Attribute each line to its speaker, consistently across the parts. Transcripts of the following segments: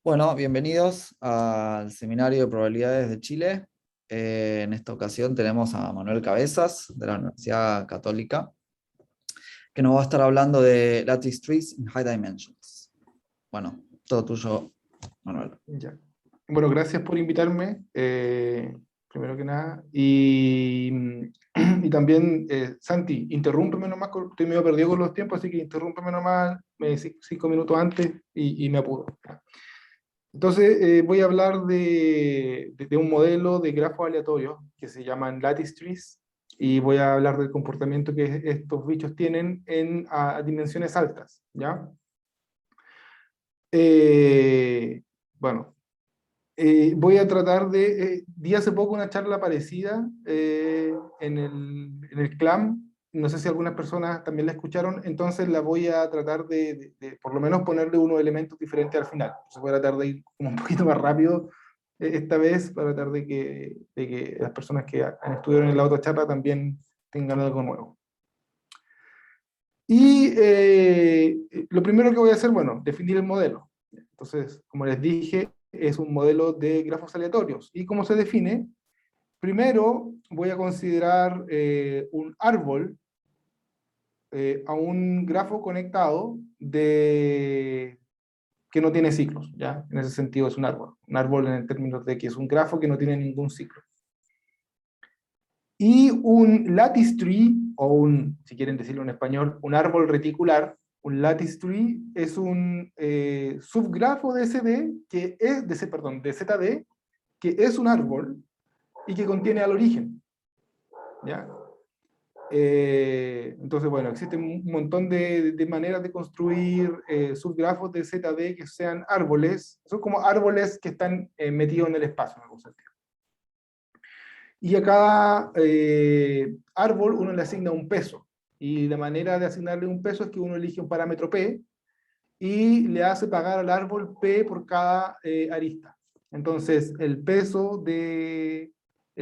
Speaker 1: Bueno, bienvenidos al Seminario de Probabilidades de Chile. En esta ocasión tenemos a Manuel Cabezas, de la Universidad Católica, que nos va a estar hablando de Lattice Trees in High Dimensions. Bueno, todo tuyo, Manuel.
Speaker 2: Ya. Bueno, gracias por invitarme, primero que nada. Y también, Santi, interrúmpeme nomás, estoy medio perdido con los tiempos, así que interrúmpeme nomás 5 minutos antes y me apuro. Entonces, voy a hablar de un modelo de grafos aleatorios que se llaman lattice trees, y voy a hablar del comportamiento que estos bichos tienen a dimensiones altas, ¿ya? Bueno. Voy a tratar di hace poco una charla parecida en el CLAM, no sé si algunas personas también la escucharon, entonces la voy a tratar de por lo menos ponerle unos elementos diferentes al final. Entonces voy a tratar de ir como un poquito más rápido esta vez, para tratar de que las personas que han estudiado en la otra charla también tengan algo nuevo. Y lo primero que voy a hacer, bueno, definir el modelo. Entonces, como les dije, es un modelo de grafos aleatorios. ¿Y cómo se define? Primero voy a considerar un árbol a un grafo conectado que no tiene ciclos, ¿ya? En ese sentido es un árbol. Un árbol en el término de que es un grafo que no tiene ningún ciclo. Y un lattice tree, o si quieren decirlo en español, un árbol reticular. Un lattice tree es un subgrafo de SD, de ZD, que es un árbol y que contiene al origen, ¿ya? Entonces, bueno, existen un montón de maneras de construir subgrafos de ZD que sean árboles. Son como árboles que están metidos en el espacio, en algún sentido. Y a cada árbol uno le asigna un peso. Y la manera de asignarle un peso es que uno elige un parámetro P y le hace pagar al árbol P por cada arista. Entonces, el peso del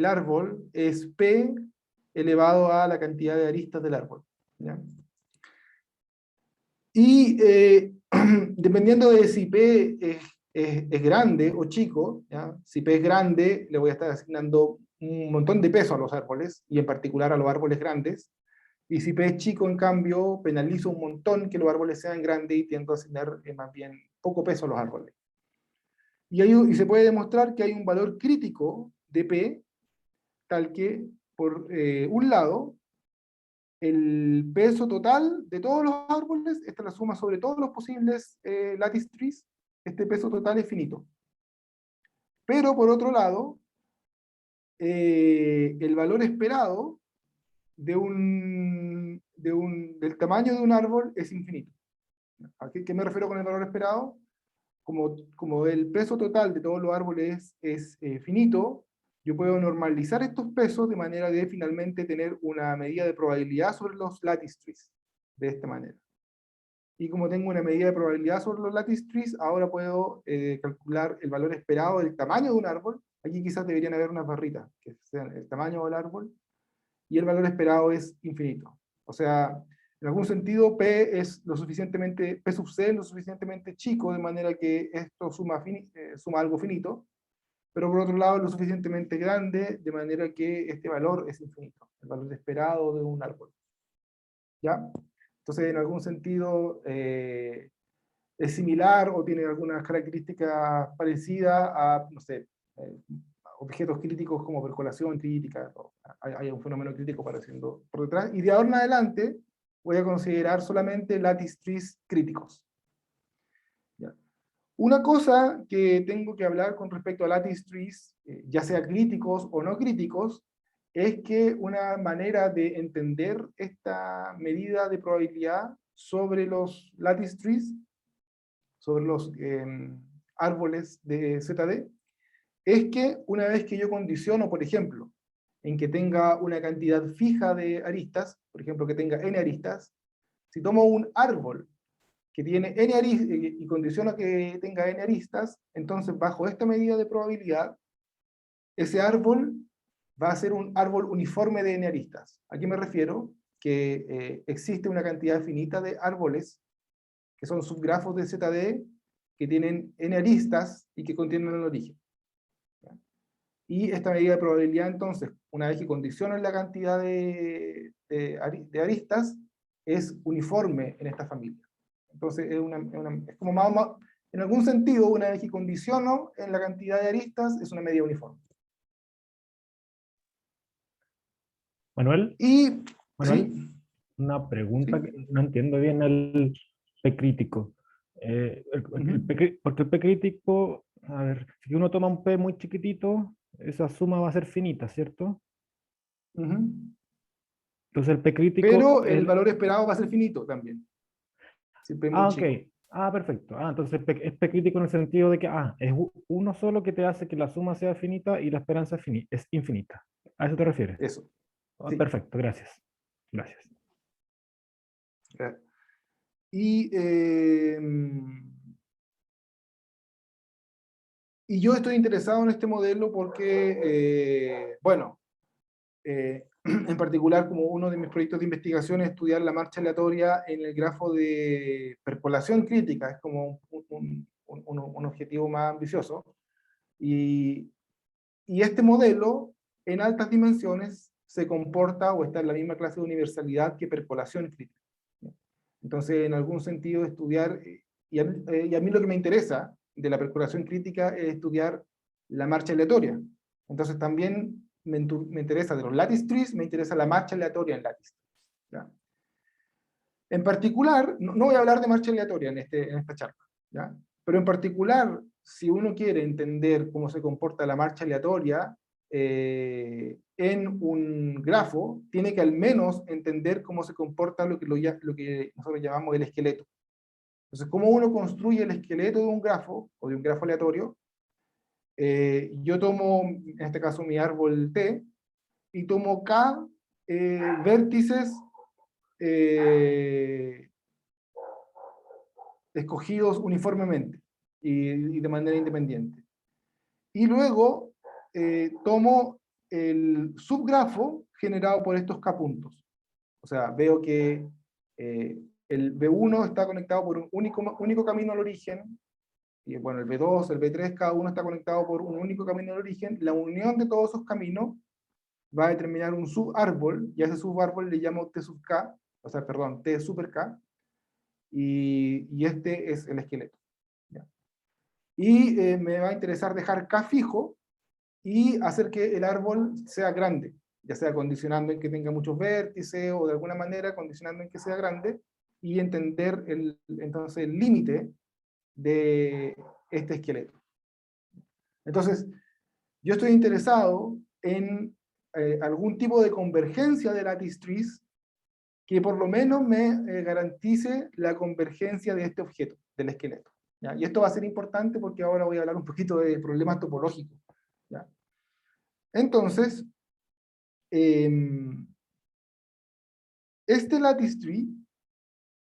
Speaker 2: árbol es P elevado a la cantidad de aristas del árbol, ¿ya? Y dependiendo de si P es grande o chico, ¿ya? Si P es grande, le voy a estar asignando un montón de peso a los árboles, y en particular a los árboles grandes. Y si P es chico, en cambio, penalizo un montón que los árboles sean grandes y tiendo a asignar más bien poco peso a los árboles. Y se puede demostrar que hay un valor crítico de P, tal que, por un lado, el peso total de todos los árboles, esta es la suma sobre todos los posibles lattice trees, este peso total es finito. Pero por otro lado, el valor esperado del tamaño de un árbol es infinito. ¿A qué me refiero con el valor esperado? Como el peso total de todos los árboles es finito, yo puedo normalizar estos pesos de manera de finalmente tener una medida de probabilidad sobre los lattice trees, de esta manera. Y como tengo una medida de probabilidad sobre los lattice trees, ahora puedo calcular el valor esperado del tamaño de un árbol. Aquí quizás deberían haber unas barritas, que sean el tamaño del árbol, y el valor esperado es infinito. O sea, en algún sentido, P sub C es lo suficientemente chico, de manera que esto suma algo finito, pero por otro lado es lo suficientemente grande, de manera que este valor es infinito, el valor esperado de un árbol. ¿Ya? Entonces, en algún sentido, es similar o tiene algunas características parecidas a, no sé, objetos críticos como percolación crítica. Hay un fenómeno crítico apareciendo por detrás, y de ahora en adelante voy a considerar solamente lattice trees críticos. ¿Ya? Una cosa que tengo que hablar con respecto a lattice trees, ya sea críticos o no críticos, es que una manera de entender esta medida de probabilidad sobre los lattice trees, sobre los árboles de ZD, es que una vez que yo condiciono, por ejemplo, en que tenga una cantidad fija de aristas, por ejemplo, que tenga n aristas, si tomo un árbol que tiene n aristas y condiciono que tenga n aristas, entonces bajo esta medida de probabilidad, ese árbol va a ser un árbol uniforme de n aristas. ¿A qué me refiero? Que existe una cantidad finita de árboles que son subgrafos de ZD que tienen n aristas y que contienen el origen. ¿Ya? Y esta medida de probabilidad, entonces, una vez que condiciono la cantidad de aristas, es uniforme en esta familia. Entonces, es como en algún sentido, una vez que condiciono en la cantidad de aristas, es una medida uniforme.
Speaker 3: Manuel,
Speaker 2: Y,
Speaker 3: Manuel,
Speaker 2: ¿sí?
Speaker 3: una pregunta
Speaker 2: ¿Sí?
Speaker 3: que no entiendo bien el P crítico. Porque el P crítico, a ver, si uno toma un P muy chiquitito, esa suma va a ser finita, ¿cierto?
Speaker 2: Ujú.
Speaker 3: Entonces el P crítico,
Speaker 2: Pero el valor esperado va a ser finito también, si P es muy
Speaker 3: ah, ok.
Speaker 2: chico.
Speaker 3: Ah, perfecto. Ah, entonces es P crítico en el sentido de que es uno solo que te hace que la suma sea finita y la esperanza es infinita. ¿A eso te refieres?
Speaker 2: Eso,
Speaker 3: Ah,
Speaker 2: sí.
Speaker 3: perfecto, gracias. Gracias.
Speaker 2: Y, y yo estoy interesado en este modelo porque, bueno, en particular, como uno de mis proyectos de investigación es estudiar la marcha aleatoria en el grafo de percolación crítica, es como un objetivo más ambicioso. Y este modelo, en altas dimensiones, se comporta o está en la misma clase de universalidad que percolación crítica. Entonces, en algún sentido, estudiar, y a mí lo que me interesa de la percolación crítica es estudiar la marcha aleatoria. Entonces, también me interesa de los lattice trees, me interesa la marcha aleatoria en lattice trees. ¿Ya? En particular, no voy a hablar de marcha aleatoria en esta charla, ¿ya? Pero en particular, si uno quiere entender cómo se comporta la marcha aleatoria en un grafo, tiene que al menos entender cómo se comporta lo que nosotros llamamos el esqueleto. Entonces, cómo uno construye el esqueleto de un grafo, o de un grafo aleatorio. Yo tomo, en este caso, mi árbol T, y tomo K vértices escogidos uniformemente y de manera independiente. Y luego tomo el subgrafo generado por estos K puntos. O sea, veo que el B1 está conectado por un único camino al origen, y bueno, el B2, el B3, cada uno está conectado por un único camino al origen. La unión de todos esos caminos va a determinar un subárbol, y a ese subárbol le llamo T sub K, o sea, perdón, T super K, y este es el esqueleto. ¿Ya? Y me va a interesar dejar K fijo y hacer que el árbol sea grande, ya sea condicionando en que tenga muchos vértices o de alguna manera condicionando en que sea grande, y entender entonces el límite de este esqueleto. Entonces, yo estoy interesado en algún tipo de convergencia de lattice trees que por lo menos me garantice la convergencia de este objeto, del esqueleto. ¿Ya? Y esto va a ser importante porque ahora voy a hablar un poquito de problemas topológicos. ¿Ya? Entonces, este lattice tree,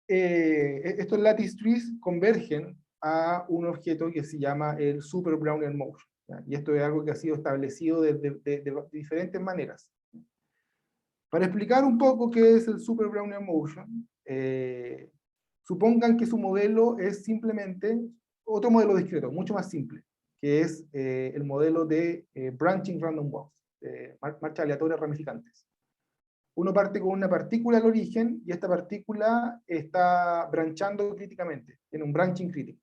Speaker 2: estos lattice trees convergen a un objeto que se llama el super Brownian motion. ¿Ya? Y esto es algo que ha sido establecido de diferentes maneras. Para explicar un poco qué es el super Brownian motion, supongan que su modelo es simplemente otro modelo discreto, mucho más simple, que es el modelo de branching random walks, marcha aleatoria ramificantes. Uno parte con una partícula al origen y esta partícula está branchando críticamente, tiene un branching crítico.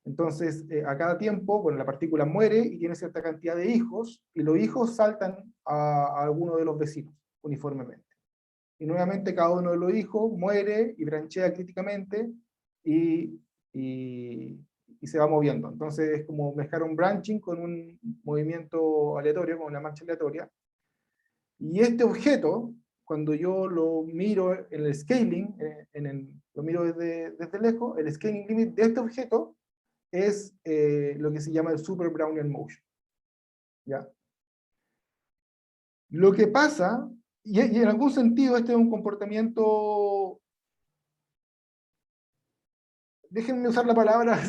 Speaker 2: Entonces, a cada tiempo, bueno, la partícula muere y tiene cierta cantidad de hijos, y los hijos saltan a alguno de los vecinos uniformemente. Y nuevamente cada uno de los hijos muere y branchea críticamente y, y, y se va moviendo. Entonces es como mezclar un branching con un movimiento aleatorio, con una marcha aleatoria. Y este objeto, cuando yo lo miro en el scaling, lo miro desde lejos, el scaling limit de este objeto es lo que se llama el super Brownian motion. ¿Ya? Lo que pasa, y en algún sentido este es un comportamiento, déjenme usar la palabra,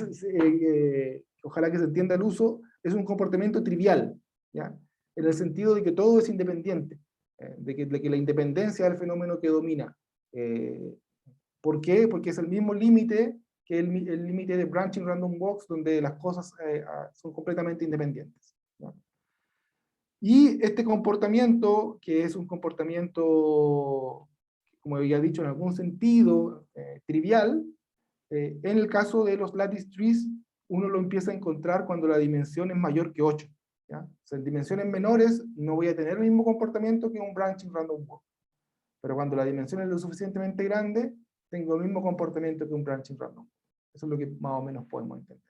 Speaker 2: ojalá que se entienda el uso, es un comportamiento trivial, ¿ya? En el sentido de que todo es independiente, de que la independencia del fenómeno que domina. ¿Por qué? Porque es el mismo límite que es el límite de branching random walks, donde las cosas son completamente independientes, ¿no? Y este comportamiento, que es un comportamiento, como había dicho, en algún sentido trivial, en el caso de los lattice trees, uno lo empieza a encontrar cuando la dimensión es mayor que 8. ¿Ya? O sea, en dimensiones menores no voy a tener el mismo comportamiento que un branching random walk. Pero cuando la dimensión es lo suficientemente grande, tengo el mismo comportamiento que un branching random. Eso es lo que más o menos podemos entender.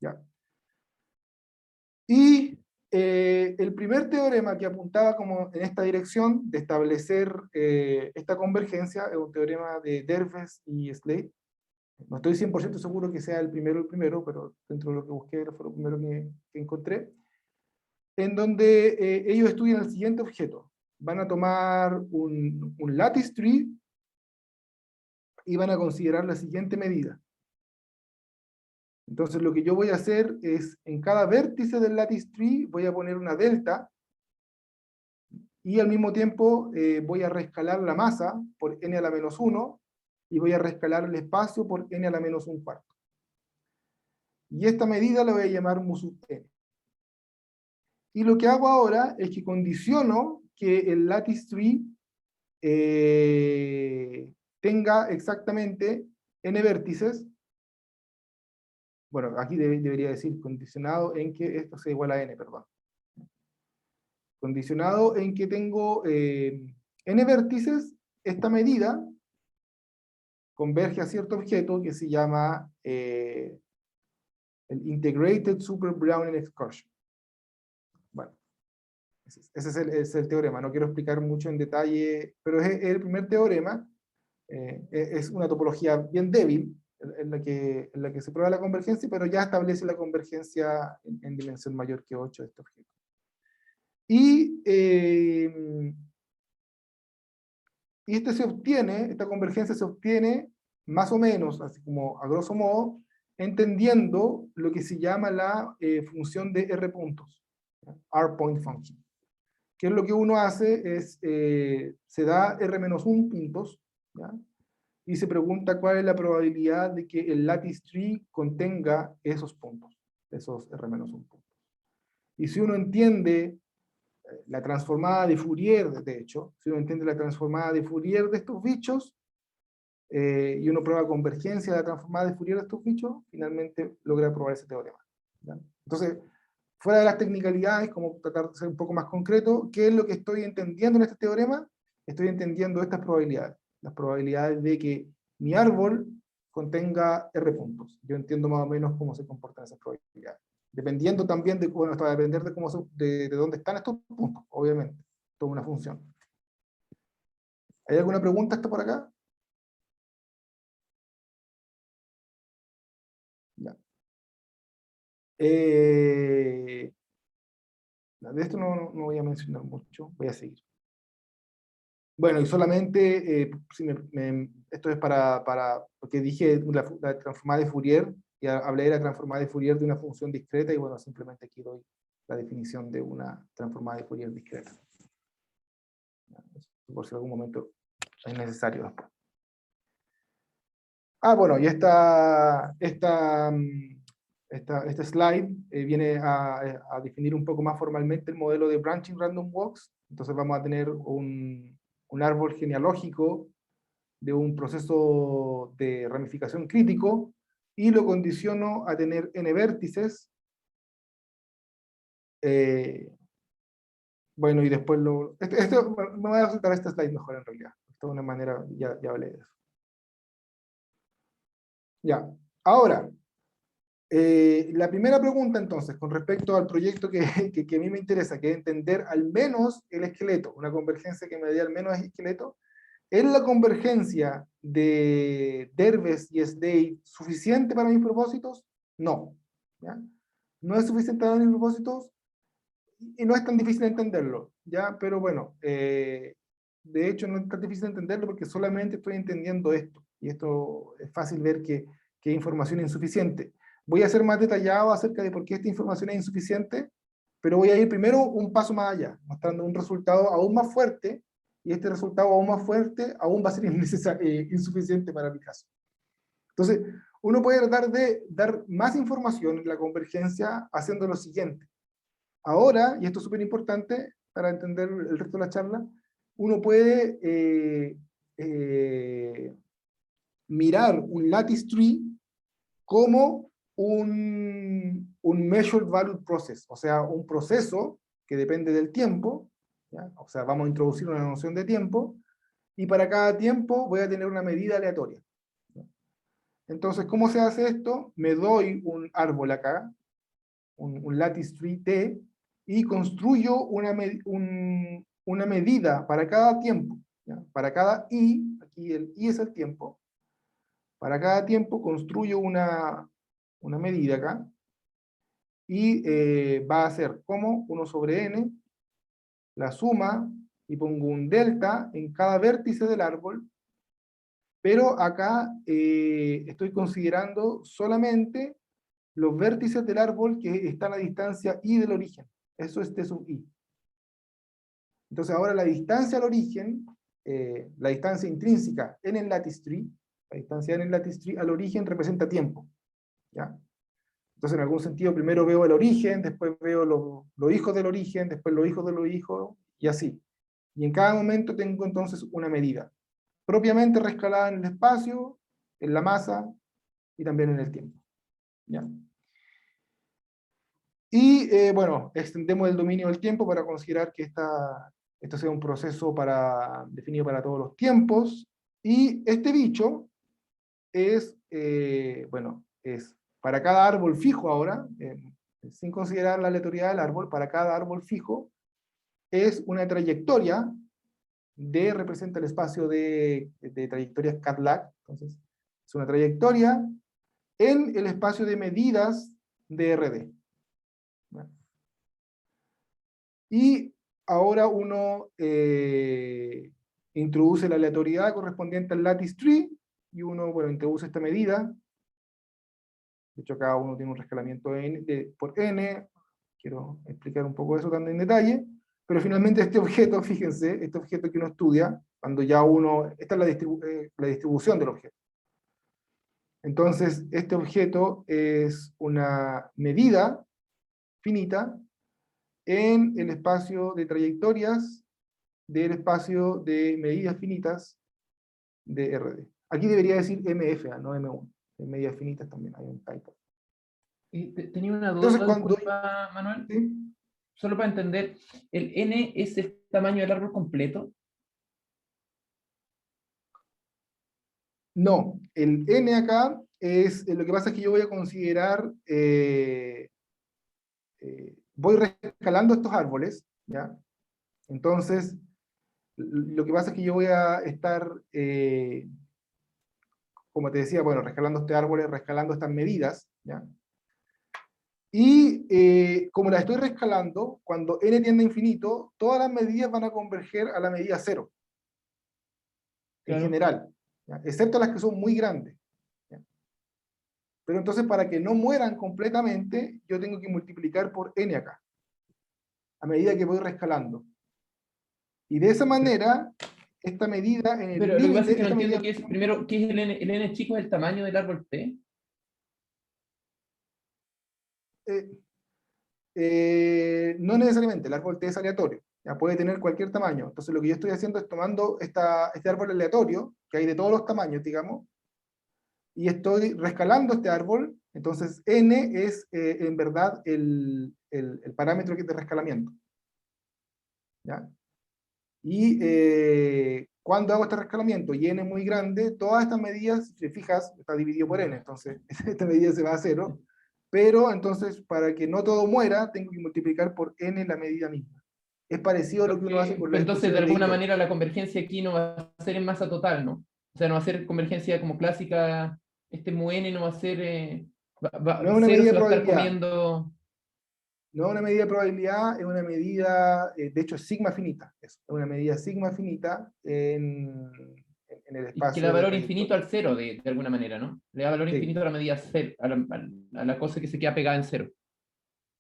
Speaker 2: ¿Ya? Y el primer teorema que apuntaba como en esta dirección de establecer esta convergencia es un teorema de Derves y Slade. No estoy 100% seguro que sea el primero, pero dentro de lo que busqué fue lo primero que encontré. En donde ellos estudian el siguiente objeto. Van a tomar un lattice tree y van a considerar la siguiente medida. Entonces lo que yo voy a hacer es, en cada vértice del lattice tree voy a poner una delta, y al mismo tiempo voy a reescalar la masa por n a la menos 1, y voy a reescalar el espacio por n a la menos 1/4. Y esta medida la voy a llamar mu sub n. Y lo que hago ahora es que condiciono que el lattice tree tenga exactamente n vértices. Bueno, aquí debería decir condicionado en que esto sea igual a n, perdón. Condicionado en que tengo n vértices, esta medida converge a cierto objeto que se llama el Integrated Super Brownian Excursion. Bueno, ese es el teorema. No quiero explicar mucho en detalle, pero es el primer teorema. Es una topología bien débil, en la que se prueba la convergencia, pero ya establece la convergencia en dimensión mayor que 8 de este objeto. Y esta convergencia se obtiene más o menos, así como a grosso modo, entendiendo lo que se llama la función de R puntos, R point function. Que es lo que uno hace es, se da R-1 puntos, ¿ya? Y se pregunta cuál es la probabilidad de que el lattice tree contenga esos puntos, esos R-1 puntos. Y si uno entiende la transformada de Fourier, de hecho, si uno entiende la transformada de Fourier de estos bichos, y uno prueba convergencia de la transformada de Fourier de estos bichos, finalmente logra probar ese teorema, ¿ya? Entonces, fuera de las technicalidades, como tratar de ser un poco más concreto, ¿qué es lo que estoy entendiendo en este teorema? Estoy entendiendo estas probabilidades, las probabilidades de que mi árbol contenga R puntos. Yo entiendo más o menos cómo se comportan esas probabilidades. Dependiendo también de, bueno, esto va a depender de, de dónde están estos puntos, obviamente. Toda una función. ¿Hay alguna pregunta hasta por acá? Ya. De esto no voy a mencionar mucho, voy a seguir. Bueno, y solamente, esto es porque dije la transformada de Fourier, y hablé de la transformada de Fourier de una función discreta, y bueno, simplemente aquí doy la definición de una transformada de Fourier discreta. Por si en algún momento es necesario después. Bueno, y este slide viene a definir un poco más formalmente el modelo de branching random walks. Entonces vamos a tener un árbol genealógico de un proceso de ramificación crítico, y lo condiciono a tener n vértices. Bueno, y después me voy a saltar este slide mejor en realidad. Esto de una manera, ya hablé de eso. Ya, ahora, la primera pregunta entonces, con respecto al proyecto que a mí me interesa, que es entender al menos el esqueleto, una convergencia que me dé al menos el esqueleto. ¿Es la convergencia de Derves y Slade suficiente para mis propósitos? No. ¿Ya? No es suficiente para mis propósitos, y no es tan difícil entenderlo, ¿ya? Pero bueno, de hecho no es tan difícil entenderlo porque solamente estoy entendiendo esto, y esto es fácil ver que información es insuficiente. Voy a ser más detallado acerca de por qué esta información es insuficiente, pero voy a ir primero un paso más allá, mostrando un resultado aún más fuerte, y este resultado aún más fuerte aún va a ser insuficiente para mi caso. Entonces, uno puede dar más información en la convergencia haciendo lo siguiente. Ahora, y esto es súper importante para entender el resto de la charla, uno puede mirar un lattice tree como un measured value process, o sea, un proceso que depende del tiempo, ¿ya? O sea, vamos a introducir una noción de tiempo, y para cada tiempo voy a tener una medida aleatoria. Entonces, ¿cómo se hace esto? Me doy un árbol acá, un lattice tree T, y construyo una medida para cada tiempo, ¿ya? Para cada I, aquí el I es el tiempo, para cada tiempo construyo una medida acá, y va a ser como 1 sobre n, la suma, y pongo un delta en cada vértice del árbol, pero acá estoy considerando solamente los vértices del árbol que están a distancia i del origen. Eso es t sub i. Entonces ahora la distancia al origen, la distancia intrínseca en el lattice tree, la distancia en el lattice tree al origen representa tiempo, ¿ya? Entonces en algún sentido primero veo el origen, después veo los hijos del origen, después los hijos de los hijos, y así. Y en cada momento tengo entonces una medida, propiamente rescalada en el espacio, en la masa, y también en el tiempo, ¿ya? Y bueno, extendemos el dominio del tiempo para considerar que esto sea un proceso definido para todos los tiempos. Y este bicho es, bueno, es para cada árbol fijo ahora, sin considerar la aleatoriedad del árbol, para cada árbol fijo, es una trayectoria representa el espacio de trayectorias CATLAC. Entonces, es una trayectoria en el espacio de medidas de RD. ¿Vale? Y ahora uno introduce la aleatoriedad correspondiente al lattice tree, y uno, bueno, introduce esta medida. De hecho, cada uno tiene un rescalamiento por n. Quiero explicar un poco eso también en detalle. Pero finalmente este objeto, fíjense, este objeto que uno estudia, cuando ya esta es la distribución del objeto. Entonces, este objeto es una medida finita en el espacio de trayectorias del espacio de medidas finitas de RD. Aquí debería decir MF, no M1. En medidas finitas también hay un typo.
Speaker 4: Tenía una duda,
Speaker 2: Entonces, cuando...
Speaker 4: disculpa, Manuel.
Speaker 2: ¿Sí?
Speaker 4: Solo para entender, ¿el n es el tamaño del árbol completo?
Speaker 2: No, el n acá es, lo que pasa es que yo voy a considerar, voy rescalando estos árboles, ¿ya? Entonces, lo que pasa es que yo voy a estar, como te decía, bueno, rescalando este árbol, rescalando estas medidas, ¿ya? Y como las estoy rescalando, cuando n tiende a infinito, todas las medidas van a converger a la medida 0. En
Speaker 4: Claro.
Speaker 2: general, ¿ya? Excepto las que son muy grandes. ¿Ya? Pero entonces, para que no mueran completamente, yo tengo que multiplicar por n acá, a medida que voy rescalando. Y de esa manera, esta medida en el
Speaker 4: Pero lo que pasa es
Speaker 2: límite...
Speaker 4: que no
Speaker 2: esta
Speaker 4: entiendo
Speaker 2: medida,
Speaker 4: qué es, primero, ¿qué es el n? ¿El n chico es el tamaño del árbol T?
Speaker 2: no necesariamente, el árbol T es aleatorio, ya puede tener cualquier tamaño. Entonces lo que yo estoy haciendo es tomando este árbol aleatorio, que hay de todos los tamaños, digamos, y estoy rescalando este árbol. Entonces n es en verdad el parámetro que es de rescalamiento, ¿ya? Y cuando hago este rescalamiento y n es muy grande, todas estas medidas, si te fijas, está dividido por n, entonces esta medida se va a 0, pero entonces para que no todo muera, tengo que multiplicar por n la medida misma. Es parecido a lo que uno hace con
Speaker 4: Pero
Speaker 2: las
Speaker 4: entonces, de
Speaker 2: expresiones de
Speaker 4: alguna
Speaker 2: Hilbert.
Speaker 4: manera, la convergencia aquí no va a ser en masa total, ¿no? O sea, no va a ser convergencia como clásica, este mu n no va a ser,
Speaker 2: No es una
Speaker 4: cero
Speaker 2: medida
Speaker 4: se
Speaker 2: de
Speaker 4: va a estar
Speaker 2: probabilidad,
Speaker 4: comiendo.
Speaker 2: no es una medida de probabilidad, es una medida, de hecho es sigma finita, es una medida sigma finita en el
Speaker 4: Y que le da
Speaker 2: espacio de
Speaker 4: valor infinito
Speaker 2: trayectoria.
Speaker 4: al cero, de alguna manera, ¿no? Le da valor
Speaker 2: Sí.
Speaker 4: infinito a la medida cero, a la cosa que se queda pegada en cero.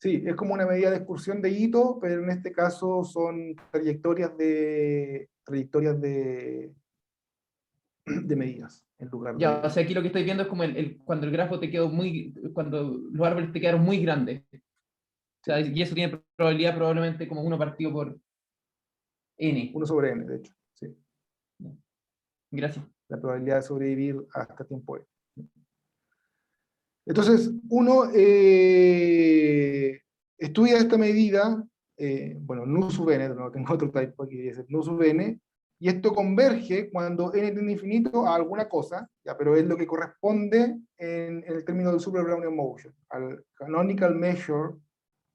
Speaker 2: Sí, es como una medida de excursión de hito, pero en este caso son trayectorias de medidas. en lugar
Speaker 4: Ya,
Speaker 2: de...
Speaker 4: o sea, aquí lo que estoy viendo es como cuando el grafo te quedó cuando los árboles te quedaron muy grandes. O sea, y eso tiene probabilidad probablemente como 1 partido por n.
Speaker 2: 1 sobre n, de hecho. Sí.
Speaker 4: Gracias.
Speaker 2: La probabilidad de sobrevivir hasta tiempo n. Entonces, uno estudia esta medida, bueno, nu sub n, no tengo otro typo aquí, dice nu sub n, y esto converge cuando n tiende a infinito a alguna cosa, ya, pero es lo que corresponde en el término del super Brownian motion, al canonical measure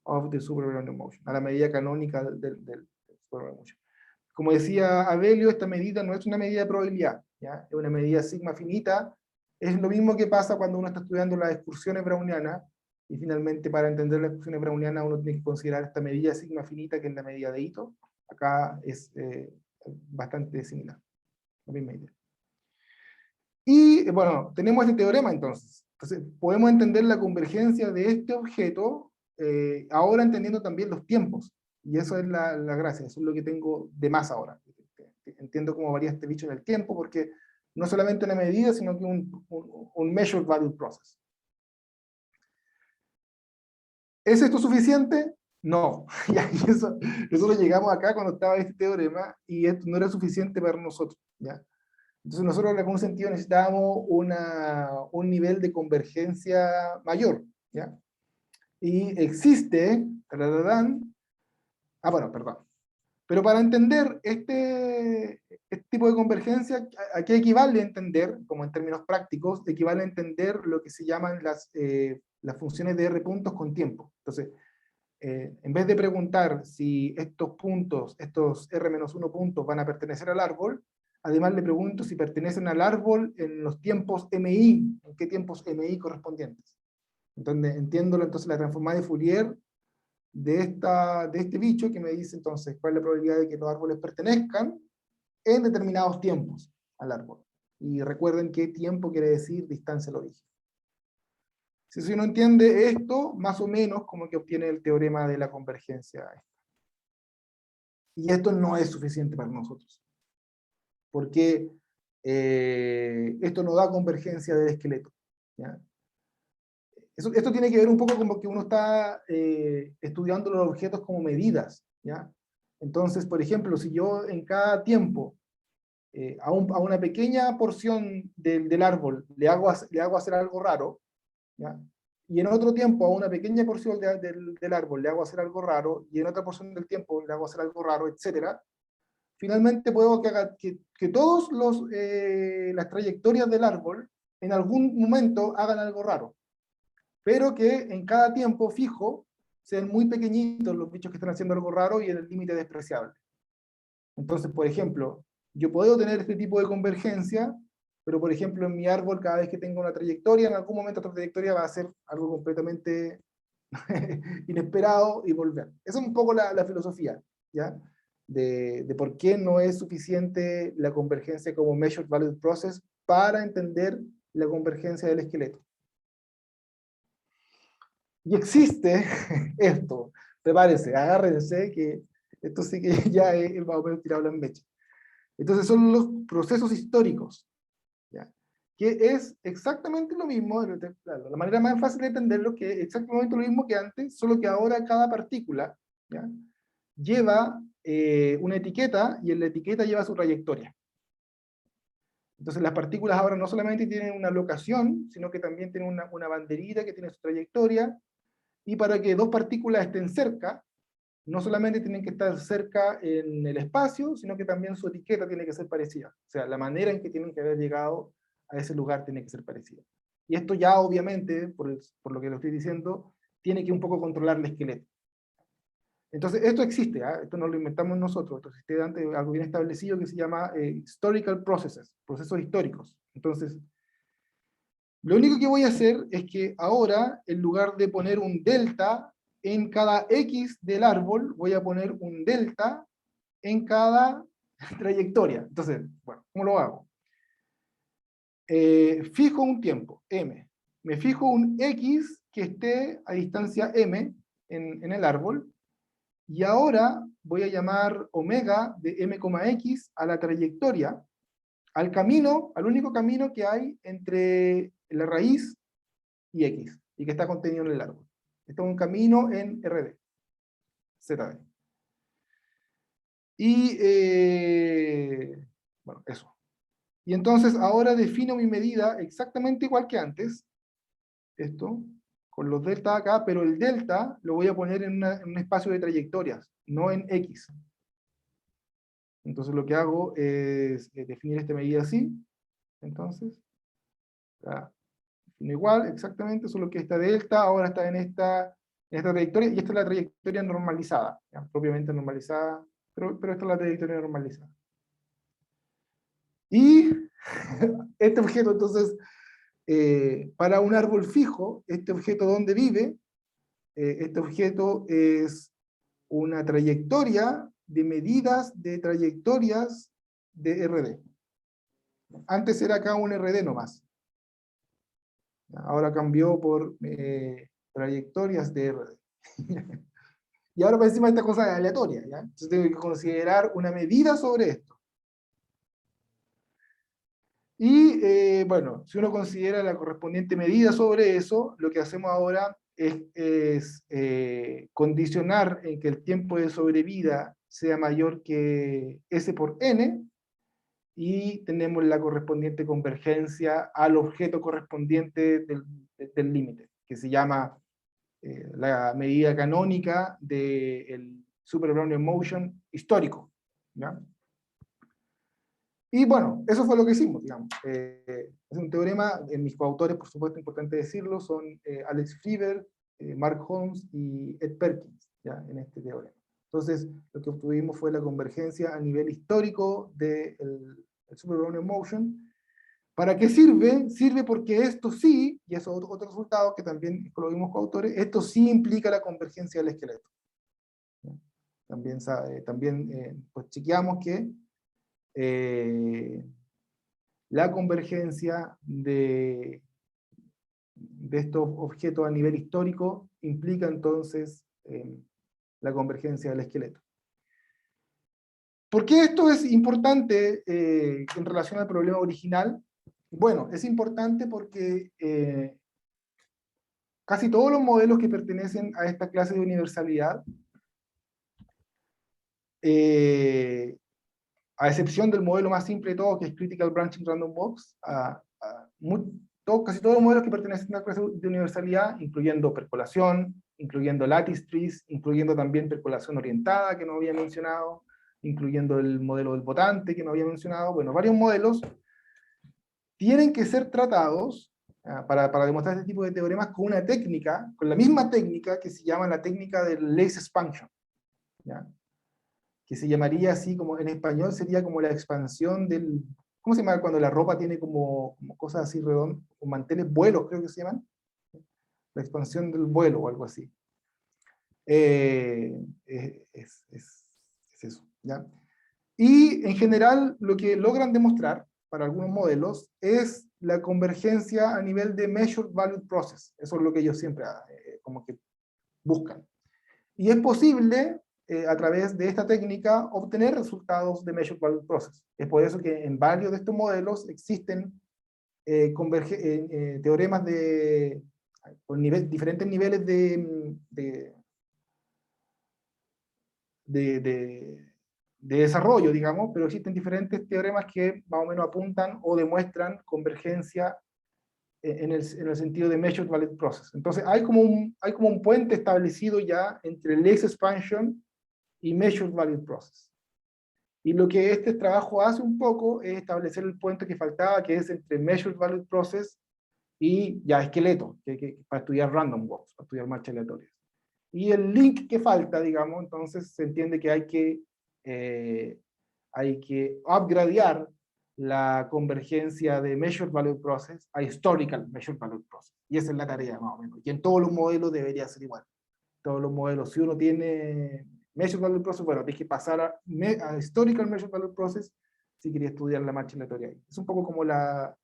Speaker 2: of the super Brownian motion, a la medida canónica del super Brownian motion. Como decía Abelio, esta medida no es una medida de probabilidad, ¿ya? Es una medida sigma finita. Es lo mismo que pasa cuando uno está estudiando las excursiones brownianas, y finalmente para entender las excursiones brownianas uno tiene que considerar esta medida sigma finita, que es la medida de Ito. Acá es bastante similar, la misma idea. Y bueno, tenemos este teorema entonces. Entonces, podemos entender la convergencia de este objeto, ahora entendiendo también los tiempos. Y eso es la gracia, eso es lo que tengo de más ahora. Entiendo cómo varía este bicho en el tiempo, porque no solamente una medida, sino que un measured value process. ¿Es esto suficiente? No. Y eso, nosotros llegamos acá cuando estaba este teorema, y esto no era suficiente para nosotros, ¿ya? Entonces nosotros en algún sentido necesitábamos un nivel de convergencia mayor, ¿ya? Y existe, bueno, perdón. Pero para entender este tipo de convergencia, ¿a qué equivale a entender, como en términos prácticos, equivale a entender lo que se llaman las funciones de R puntos con tiempo? Entonces, en vez de preguntar si estos puntos, estos R-1 puntos van a pertenecer al árbol, además le pregunto si pertenecen al árbol en los tiempos MI, en qué tiempos MI correspondientes. Entonces, entiendo entonces la transformada de Fourier de este bicho, que me dice entonces cuál es la probabilidad de que los árboles pertenezcan en determinados tiempos al árbol. Y recuerden que tiempo quiere decir distancia al origen. Si uno entiende esto, más o menos como que obtiene el teorema de la convergencia. Y esto no es suficiente para nosotros. Porque esto no da convergencia del esqueleto, ¿ya? Esto tiene que ver un poco como que uno está estudiando los objetos como medidas, ¿ya? Entonces, por ejemplo, si yo en cada tiempo, a una pequeña porción del árbol le hago hacer algo raro, ¿ya? Y en otro tiempo a una pequeña porción del árbol le hago hacer algo raro, y en otra porción del tiempo le hago hacer algo raro, etc. Finalmente puedo que todas las trayectorias del árbol en algún momento hagan algo raro, pero que en cada tiempo fijo sean muy pequeñitos los bichos que están haciendo algo raro y en el límite despreciable. Entonces, por ejemplo, yo puedo tener este tipo de convergencia, pero por ejemplo en mi árbol, cada vez que tenga una trayectoria, en algún momento otra trayectoria va a ser algo completamente inesperado y volver. Esa es un poco la filosofía, ¿ya? De por qué no es suficiente la convergencia como measured value process para entender la convergencia del esqueleto. Y existe esto, prepárense, agárrense, que esto sí que ya es más o menos tirado en mecha. Entonces son los procesos históricos, ¿ya? Que es exactamente lo mismo, la manera más fácil de entenderlo, que es exactamente lo mismo que antes, solo que ahora cada partícula, ¿ya?, lleva una etiqueta, y en la etiqueta lleva su trayectoria. Entonces las partículas ahora no solamente tienen una locación, sino que también tienen una banderita que tiene su trayectoria, y para que dos partículas estén cerca, no solamente tienen que estar cerca en el espacio, sino que también su etiqueta tiene que ser parecida. O sea, la manera en que tienen que haber llegado a ese lugar tiene que ser parecida. Y esto ya obviamente, por lo que lo estoy diciendo, tiene que un poco controlar el esqueleto. Entonces, esto existe, ¿eh? Esto no lo inventamos nosotros, esto existe antes, algo bien establecido que se llama historical processes, procesos históricos. Entonces, lo único que voy a hacer es que ahora, en lugar de poner un delta en cada X del árbol, voy a poner un delta en cada trayectoria. Entonces, bueno, ¿cómo lo hago? Fijo un tiempo, m. Me fijo un X que esté a distancia m en el árbol, y ahora voy a llamar omega de m,x a la trayectoria, al camino, al único camino que hay entre la raíz y X, y que está contenido en el árbol. Este es un camino en RD, ZD. Y, bueno, eso. Y entonces ahora defino mi medida exactamente igual que antes, esto, con los delta acá, pero el delta lo voy a poner en un espacio de trayectorias, no en X. Entonces lo que hago es definir esta medida así, entonces, acá, defino igual, exactamente, solo que esta delta ahora está en esta trayectoria, y esta es la trayectoria normalizada, ¿ya? Propiamente normalizada, pero esta es la trayectoria normalizada. Y este objeto, entonces, para un árbol fijo, este objeto donde vive, este objeto es una trayectoria de medidas de trayectorias de RD. Antes era acá un RD nomás. Ahora cambió por trayectorias de RD. Y ahora por encima esta cosa es aleatoria, ¿ya? Entonces tengo que considerar una medida sobre esto. Y bueno, si uno considera la correspondiente medida sobre eso, lo que hacemos ahora es condicionar en que el tiempo de sobrevida sea mayor que S por N, y tenemos la correspondiente convergencia al objeto correspondiente del límite, que se llama la medida canónica del Super Brownian Motion histórico, ¿ya? Y bueno, eso fue lo que hicimos, digamos. Es un teorema, mis coautores, por supuesto, importante decirlo, son Alex Frieber, Mark Holmes y Ed Perkins, ¿ya? En este teorema. Entonces, lo que obtuvimos fue la convergencia a nivel histórico del Super Brownian Motion. ¿Para qué sirve? Sirve porque esto sí, y eso es otro resultado que también lo vimos coautores, esto sí implica la convergencia del esqueleto, ¿ya? También pues chequeamos que la convergencia de estos objetos a nivel histórico implica entonces la convergencia del esqueleto. ¿Por qué esto es importante en relación al problema original? Bueno, es importante porque casi todos los modelos que pertenecen a esta clase de universalidad, a excepción del modelo más simple de todo, que es Critical Branching Random Walks, casi todos los modelos que pertenecen a la clase de universalidad, incluyendo percolación, incluyendo lattice trees, incluyendo también percolación orientada, que no había mencionado, incluyendo el modelo del votante, que no había mencionado, bueno, varios modelos, tienen que ser tratados para demostrar este tipo de teoremas con una técnica, con la misma técnica que se llama la técnica del lace expansion, ¿ya? Que se llamaría así, como en español sería como la expansión del, ¿cómo se llama cuando la ropa tiene como cosas así redondas, como manteles, vuelos creo que se llaman? La expansión del vuelo o algo así. Es eso, ¿ya? Y en general lo que logran demostrar para algunos modelos es la convergencia a nivel de Measured Value Process. Eso es lo que ellos siempre como que buscan. Y es posible a través de esta técnica obtener resultados de Measured Value Process. Es por eso que en varios de estos modelos existen teoremas con diferentes niveles de desarrollo, digamos, pero existen diferentes teoremas que más o menos apuntan o demuestran convergencia en el sentido de Measured Value Process. Entonces hay como un puente establecido ya entre Lace Expansion y Measured Value Process. Y lo que este trabajo hace un poco es establecer el puente que faltaba, que es entre Measured Value Process y ya esqueleto, para estudiar random walks, para estudiar marchas aleatorias. Y el link que falta, digamos, entonces se entiende que hay que upgradear la convergencia de Measured Value Process a Historical Measured Value Process. Y esa es la tarea, más o menos. Y en todos los modelos debería ser igual. Todos los modelos, si uno tiene Measured Value Process, bueno, tienes que pasar a Historical Measured Value Process si quería estudiar la marcha aleatoria ahí. Es un poco como la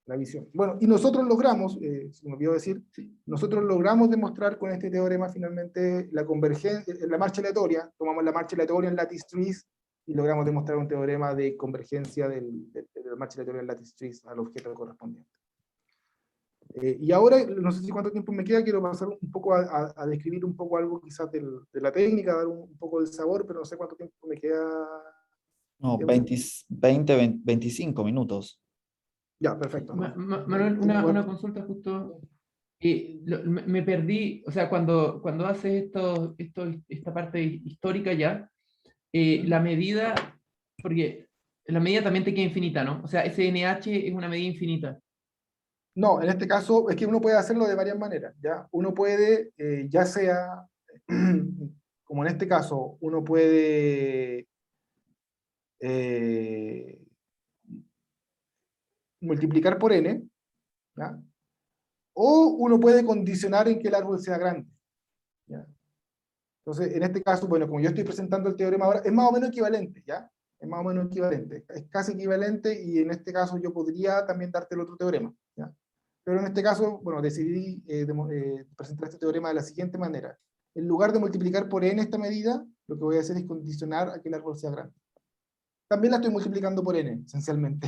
Speaker 2: la visión. Bueno, y nosotros logramos, se me olvidó decir, nosotros logramos demostrar con este teorema finalmente la convergencia, la marcha aleatoria, tomamos la marcha aleatoria en lattice trees y logramos demostrar un teorema de convergencia de la marcha aleatoria en lattice trees al objeto correspondiente. Y ahora, no sé si cuánto tiempo me queda, quiero pasar un poco a describir un poco algo quizás de la técnica, dar un poco del sabor, pero no sé cuánto tiempo me queda.
Speaker 1: No, 25 minutos.
Speaker 2: Ya, perfecto.
Speaker 4: Manuel, una consulta justo. Me perdí, o sea, cuando haces esta parte histórica ya, la medida, porque la medida también te queda infinita, ¿no? O sea, ese NH es una medida infinita.
Speaker 2: No, en este caso es que uno puede hacerlo de varias maneras, ¿ya? Uno puede, ya sea, como en este caso, uno puede multiplicar por n, ¿ya? O uno puede condicionar en que el árbol sea grande, ¿ya? Entonces, en este caso, bueno, como yo estoy presentando el teorema ahora, es más o menos equivalente, ¿ya? Es más o menos equivalente, es casi equivalente, y en este caso yo podría también darte el otro teorema, ¿ya? Pero en este caso, bueno, decidí presentar este teorema de la siguiente manera. En lugar de multiplicar por n esta medida, lo que voy a hacer es condicionar a que el árbol sea grande. También la estoy multiplicando por n, esencialmente,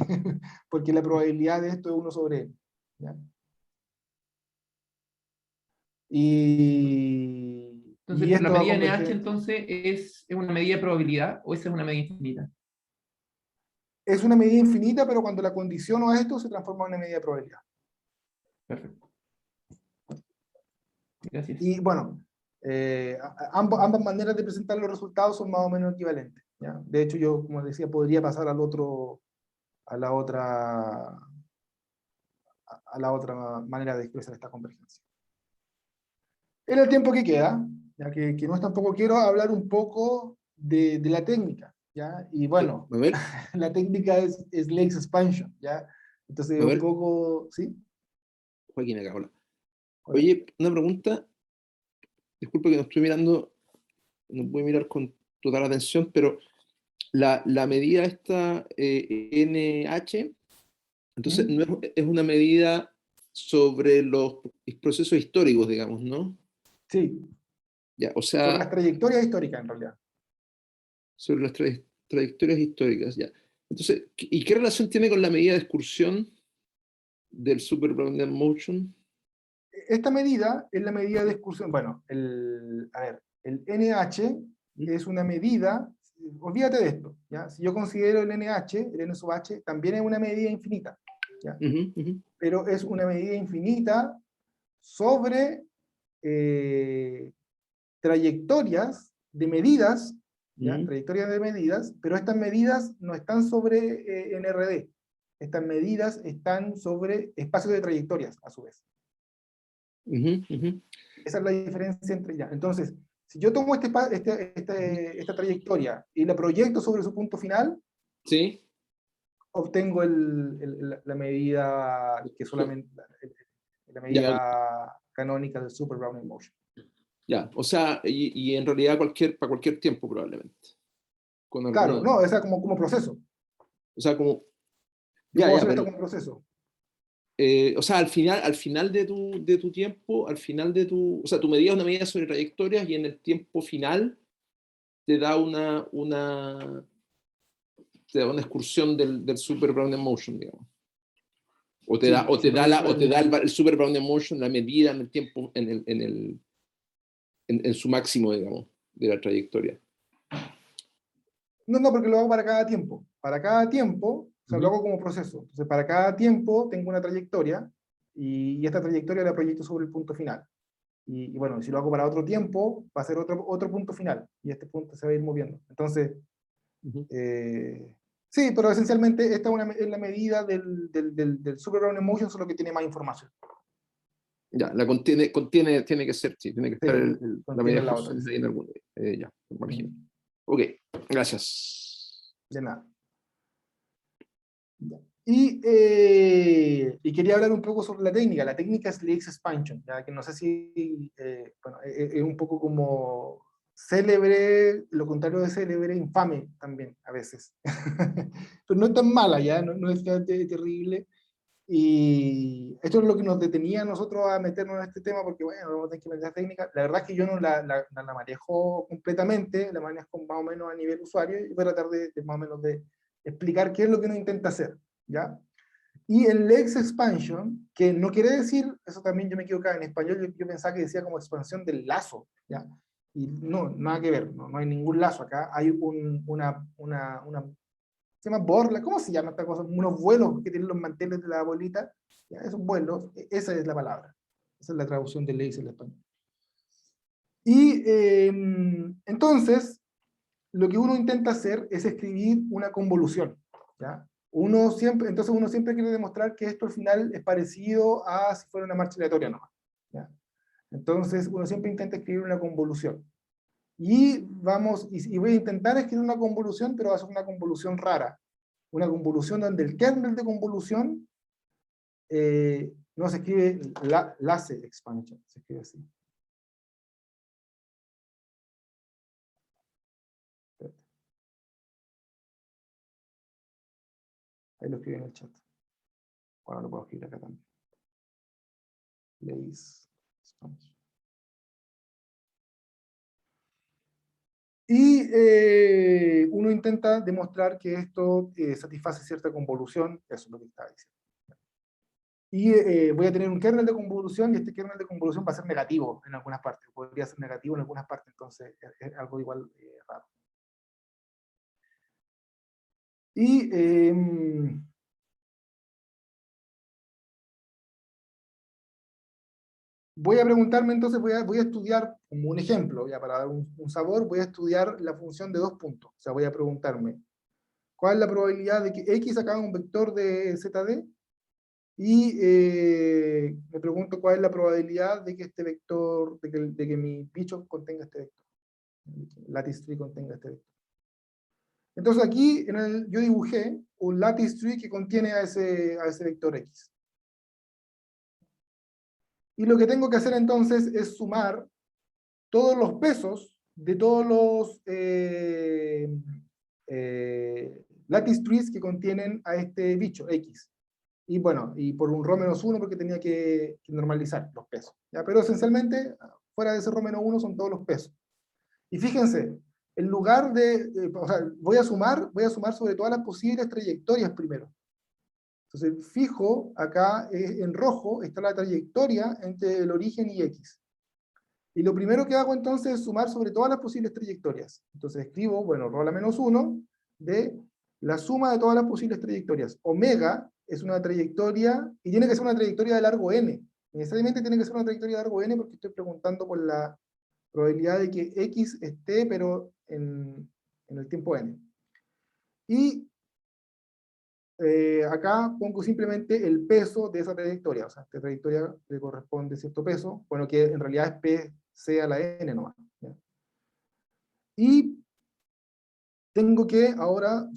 Speaker 2: porque la probabilidad de esto es 1 sobre n, ¿ya?
Speaker 4: Entonces,
Speaker 2: Y
Speaker 4: pero la
Speaker 2: esto va a
Speaker 4: medida NH
Speaker 2: converger.
Speaker 4: entonces es una medida de probabilidad o esa es una medida infinita.
Speaker 2: Es una medida infinita, pero cuando la condiciono a esto, se transforma en una medida de probabilidad.
Speaker 4: Perfecto. Gracias.
Speaker 2: Y bueno, ambas maneras de presentar los resultados son más o menos equivalentes, ¿ya? De hecho, yo, como decía, podría pasar a la otra manera de expresar esta convergencia. En el tiempo que queda, ya que no es tampoco, quiero hablar un poco de la técnica, ¿ya? Y bueno,
Speaker 5: Manuel,
Speaker 2: la técnica es Lake's expansion, ¿ya? Entonces, un
Speaker 5: Manuel,
Speaker 2: poco, ¿sí?
Speaker 5: Joaquín acá, hola.
Speaker 2: Hola.
Speaker 5: Oye, una pregunta, disculpe que no estoy mirando, no voy a mirar con total atención, pero la medida esta NH, entonces no es una medida sobre los procesos históricos, digamos, ¿no?
Speaker 2: Sí,
Speaker 5: Ya, o
Speaker 2: sobre las
Speaker 5: sea,
Speaker 2: trayectorias históricas en realidad.
Speaker 5: sobre las trayectorias históricas, ya. Entonces, ¿y qué relación tiene con la medida de excursión del Super Brownell Motion?
Speaker 2: Esta medida es la medida de excursión. Bueno, el NH es una medida, olvídate de esto, ¿ya? Si yo considero el NH, el N sub H, también es una medida infinita, ¿ya? Pero es una medida infinita sobre trayectorias de medidas, ¿ya? Trayectorias de medidas, pero estas medidas no están sobre NRD. Estas medidas están sobre espacios de trayectorias, a su vez. Esa es la diferencia entre ya. Entonces, si yo tomo esta trayectoria y la proyecto sobre su punto final,
Speaker 5: ¿Sí?
Speaker 2: obtengo la medida que solamente la medida
Speaker 5: Ya,
Speaker 2: canónica del Super Brownell Motion.
Speaker 5: ya, o sea, y en realidad para cualquier tiempo probablemente. Con
Speaker 2: Claro, no, esa como proceso.
Speaker 5: o sea, como,
Speaker 2: Yo puedo hacer esto
Speaker 5: pero,
Speaker 2: como proceso.
Speaker 5: o sea, al final de tu tiempo, al final de o sea, tu medida es una medida sobre trayectorias y en el tiempo final te da te da una excursión del Super Brownell Motion, digamos. O te
Speaker 2: Sí,
Speaker 5: da, o te
Speaker 2: sí,
Speaker 5: da,
Speaker 2: porque
Speaker 5: o te da el Super Brownell Motion la medida en el tiempo, en su máximo, digamos, de la trayectoria.
Speaker 2: No, porque lo hago para cada tiempo. Para cada tiempo, o sea, lo hago como proceso. Entonces, para cada tiempo tengo una trayectoria y esta trayectoria la proyecto sobre el punto final. Y bueno, si lo hago para otro tiempo, va a ser otro punto final. Y este punto se va a ir moviendo. Entonces, sí, pero esencialmente esta es la medida del Super Brownell Motion, solo que tiene más información.
Speaker 5: Ya, tiene que ser, sí, tiene que estar
Speaker 2: Sí,
Speaker 5: la medida
Speaker 2: contiene
Speaker 5: de
Speaker 2: la
Speaker 5: excursión
Speaker 2: otra.
Speaker 5: ahí en algún, ya, me imagino. Ok, gracias.
Speaker 2: De nada. Y quería hablar un poco sobre la técnica. La técnica es Lake's expansion, ya que no sé si, bueno, es un poco como célebre, lo contrario de célebre, infame también a veces. Pero no es tan mala ya, no es tan terrible. Y esto es lo que nos detenía a nosotros a meternos en este tema, porque bueno, vamos a tener que meter técnica. La verdad es que yo no la manejo completamente, la manejo más o menos a nivel usuario, y voy a tratar de más o menos de explicar qué es lo que uno intenta hacer, ¿ya? Y el Lex Expansion, que no quiere decir, eso también yo me equivocaba, en español yo pensaba que decía como expansión del lazo, ¿ya? Y no, nada que ver, no hay ningún lazo acá, hay se llama borla, ¿cómo se llama esta cosa? Unos vuelos que tienen los manteles de la bolita, ¿ya? Esos vuelos, esa es la palabra, esa es la traducción del Lex en español. Y entonces, lo que uno intenta hacer es escribir una convolución, ¿ya? Entonces uno siempre quiere demostrar que esto al final es parecido a si fuera una marcha aleatoria nomás, ¿ya? Entonces uno siempre intenta escribir una convolución. Y voy a intentar escribir una convolución, pero va a ser una convolución rara. Una convolución donde el kernel de convolución no se escribe lace expansion, se escribe así. Ahí lo escribí en el chat. Ahora lo puedo escribir acá también. Lace expansion. Y uno intenta demostrar que esto satisface cierta convolución, eso es lo que estaba diciendo. Y voy a tener un kernel de convolución, y este kernel de convolución va a ser negativo en algunas partes, podría ser negativo en algunas partes, entonces es algo igual raro. Y voy a preguntarme entonces, voy a estudiar, como un ejemplo, ya para dar un sabor, voy a estudiar la función de 2 puntos. O sea, voy a preguntarme, ¿cuál es la probabilidad de que X haga un vector de ZD? Y me pregunto cuál es la probabilidad de que este vector, de que mi bicho contenga este vector. Lattice tree contenga este vector. Entonces aquí yo dibujé un lattice tree que contiene a ese vector X. Y lo que tengo que hacer entonces es sumar todos los pesos de todos los lattice trees que contienen a este bicho X. Y bueno, y por un ρ-1 porque tenía que normalizar los pesos, ¿ya? Pero esencialmente, fuera de ese ρ-1 son todos los pesos. Y fíjense, en lugar o sea, voy a sumar sobre todas las posibles trayectorias primero. Entonces, fijo, acá en rojo está la trayectoria entre el origen y X. Y lo primero que hago entonces es sumar sobre todas las posibles trayectorias. Entonces escribo, bueno, ρ-1 de la suma de todas las posibles trayectorias. Omega es una trayectoria, y tiene que ser una trayectoria de largo n. Necesariamente tiene que ser una trayectoria de largo n porque estoy preguntando por la probabilidad de que X esté, pero en el tiempo n. Y acá pongo simplemente el peso de esa trayectoria. O sea, esta trayectoria le corresponde cierto peso, bueno, que en realidad es P C a la n nomás, ¿ya? Y tengo que ahora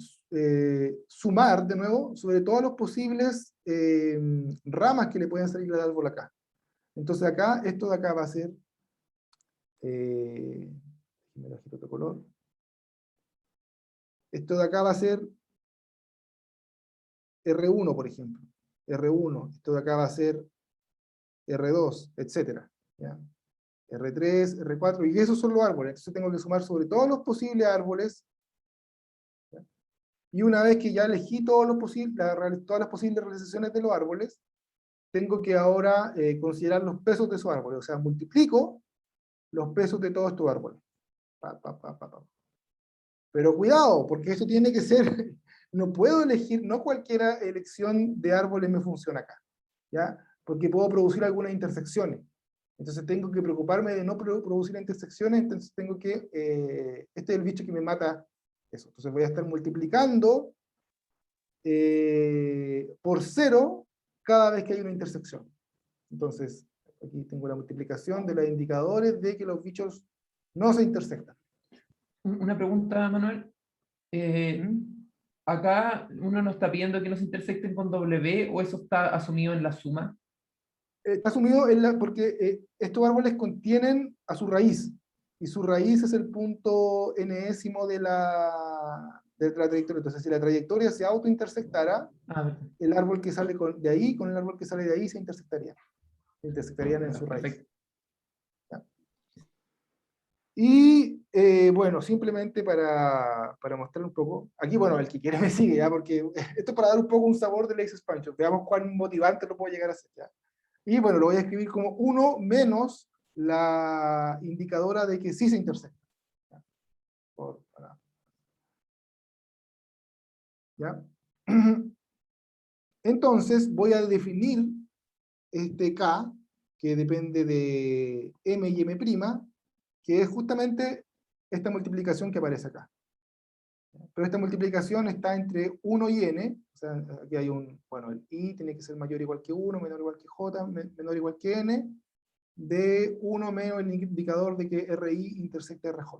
Speaker 2: sumar de nuevo sobre todos los posibles ramas que le pueden salir al árbol acá. Entonces acá, esto de acá va a ser, me lo agito otro color. Esto de acá va a ser R1, por ejemplo. R1, esto de acá va a ser R2, etc. ¿Ya? R3, R4, y esos son los árboles. Entonces tengo que sumar sobre todos los posibles árboles. ¿Ya? Y una vez que ya elegí todas las posibles realizaciones de los árboles, tengo que ahora considerar los pesos de esos árboles. O sea, multiplico los pesos de todos estos árboles. Pero cuidado, porque esto tiene que ser, no puedo elegir, no cualquier elección de árboles me funciona acá, ¿ya? Porque puedo producir algunas intersecciones. Entonces tengo que preocuparme de no producir intersecciones, entonces tengo que, este es el bicho que me mata eso. Entonces voy a estar multiplicando por 0 cada vez que hay una intersección. Entonces, aquí tengo la multiplicación de los indicadores de que los bichos no se intersectan.
Speaker 4: Una pregunta, Manuel. Acá uno no está pidiendo que no se intersecten con W, o eso está asumido en la suma.
Speaker 2: Está asumido porque estos árboles contienen a su raíz, y su raíz es el punto enésimo de de la trayectoria. Entonces, si la trayectoria se autointersectara,
Speaker 4: Verdad.
Speaker 2: el árbol que sale de ahí con el árbol que sale de ahí se intersectarían. Se intersectarían en su raíz.
Speaker 4: Perfecto.
Speaker 2: ¿Ya? Y bueno, simplemente para mostrar un poco, aquí bueno, el que quiere me sigue, ¿ya? Porque esto es para dar un poco un sabor de Lace Expansion, veamos cuán motivante lo puedo llegar a hacer, ¿ya? Y bueno, lo voy a escribir como 1 menos la indicadora de que sí se intersecta. ¿Ya? Entonces voy a definir este K, que depende de M y M', que es justamente esta multiplicación que aparece acá. Pero esta multiplicación está entre 1 y n, o sea, aquí hay bueno, el i tiene que ser mayor o igual que 1, menor o igual que j, menor o igual que n, de 1 menos el indicador de que RI intersecta RJ.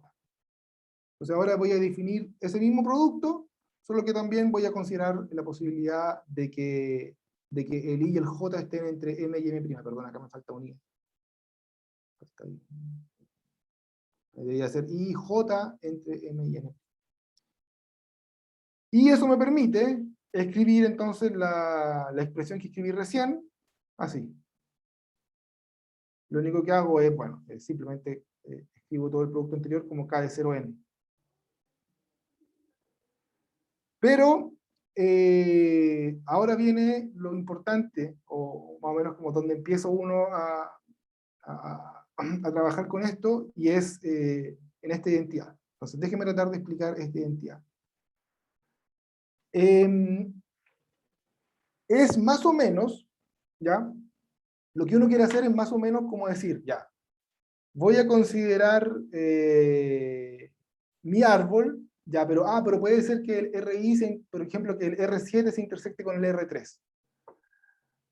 Speaker 2: Entonces ahora voy a definir ese mismo producto, solo que también voy a considerar la posibilidad de que el i y el j estén entre m y m', perdón, acá me falta un i. Debería ser i y j entre m y n. Y eso me permite escribir entonces la expresión que escribí recién, así. Lo único que hago es, bueno, simplemente escribo todo el producto anterior como k de 0n. Pero ahora viene lo importante, o más o menos como donde empiezo uno a trabajar con esto, y es en esta identidad. Entonces déjenme tratar de explicar esta identidad. Es más o menos, ¿ya? Lo que uno quiere hacer es más o menos como decir, ya, voy a considerar mi árbol, ya, pero puede ser que el RI, por ejemplo, que el R7 se intersecte con el R3.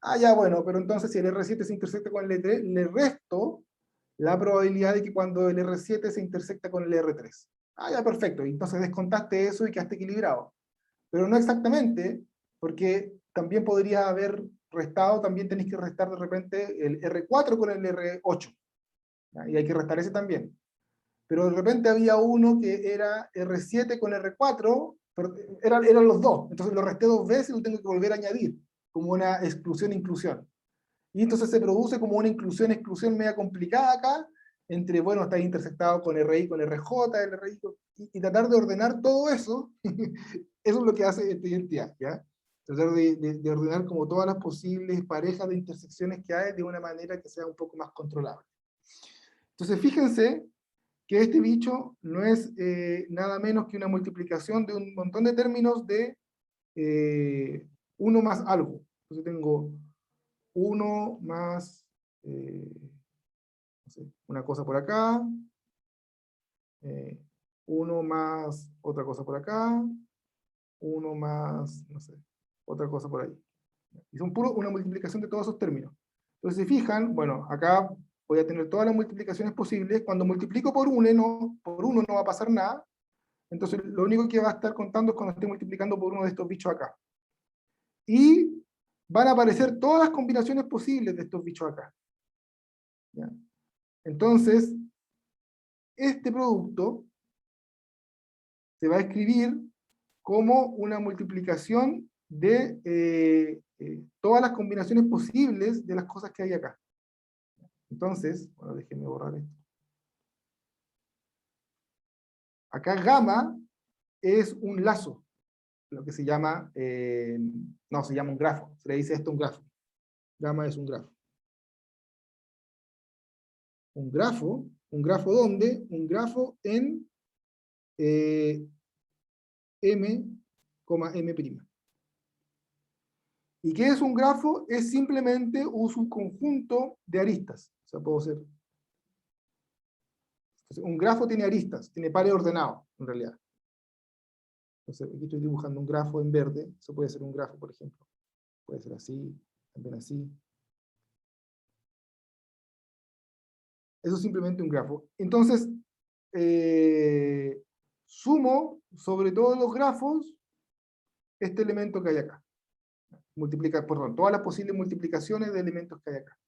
Speaker 2: Ah, ya, bueno, pero entonces si el R7 se intersecta con el R3, le resto la probabilidad de que cuando el R7 se intersecta con el R3. Ah, ya, perfecto. Y entonces descontaste eso y quedaste equilibrado. Pero no exactamente, porque también podría haber restado, también tenéis que restar de repente el R4 con el R8. ¿Ya? Y hay que restar ese también. Pero de repente había uno que era R7 con R4, pero eran los dos. Entonces lo resté 2 veces y lo tengo que volver a añadir, como una exclusión-inclusión. Y entonces se produce como una inclusión-exclusión media complicada acá, entre, bueno, está intersectado con RI, con RJ, RI, y tratar de ordenar todo eso, eso es lo que hace esta identidad, ¿ya? Tratar de ordenar como todas las posibles parejas de intersecciones que hay de una manera que sea un poco más controlable. Entonces, fíjense que este bicho no es nada menos que una multiplicación de un montón de términos de 1 más algo. Entonces tengo 1 más no sé, una cosa por acá, 1 más otra cosa por acá, 1 más, no sé, otra cosa por ahí. Y son puro una multiplicación de todos esos términos. Entonces, si fijan, bueno, acá voy a tener todas las multiplicaciones posibles. Cuando multiplico por 1 no va a pasar nada. Entonces, lo único que va a estar contando es cuando esté multiplicando por uno de estos bichos acá. Y van a aparecer todas las combinaciones posibles de estos bichos acá. ¿Ya? Entonces, este producto se va a escribir como una multiplicación de todas las combinaciones posibles de las cosas que hay acá. Entonces, bueno, déjenme borrar esto. Acá gamma es un lazo, lo que se llama, no, se llama un grafo, se le dice esto un grafo. Gamma es un grafo. Un grafo ¿dónde? Un grafo en M, M'. ¿Y qué es un grafo? Es simplemente un subconjunto de aristas. O sea, puedo ser. Un grafo tiene aristas, tiene pares ordenados, en realidad. Entonces, aquí estoy dibujando un grafo en verde. Eso puede ser un grafo, por ejemplo. Puede ser así, también así. Eso es simplemente un grafo. Entonces, sumo sobre todos los grafos este elemento que hay acá. Multiplicar, perdón, todas las posibles multiplicaciones de elementos que hay acá.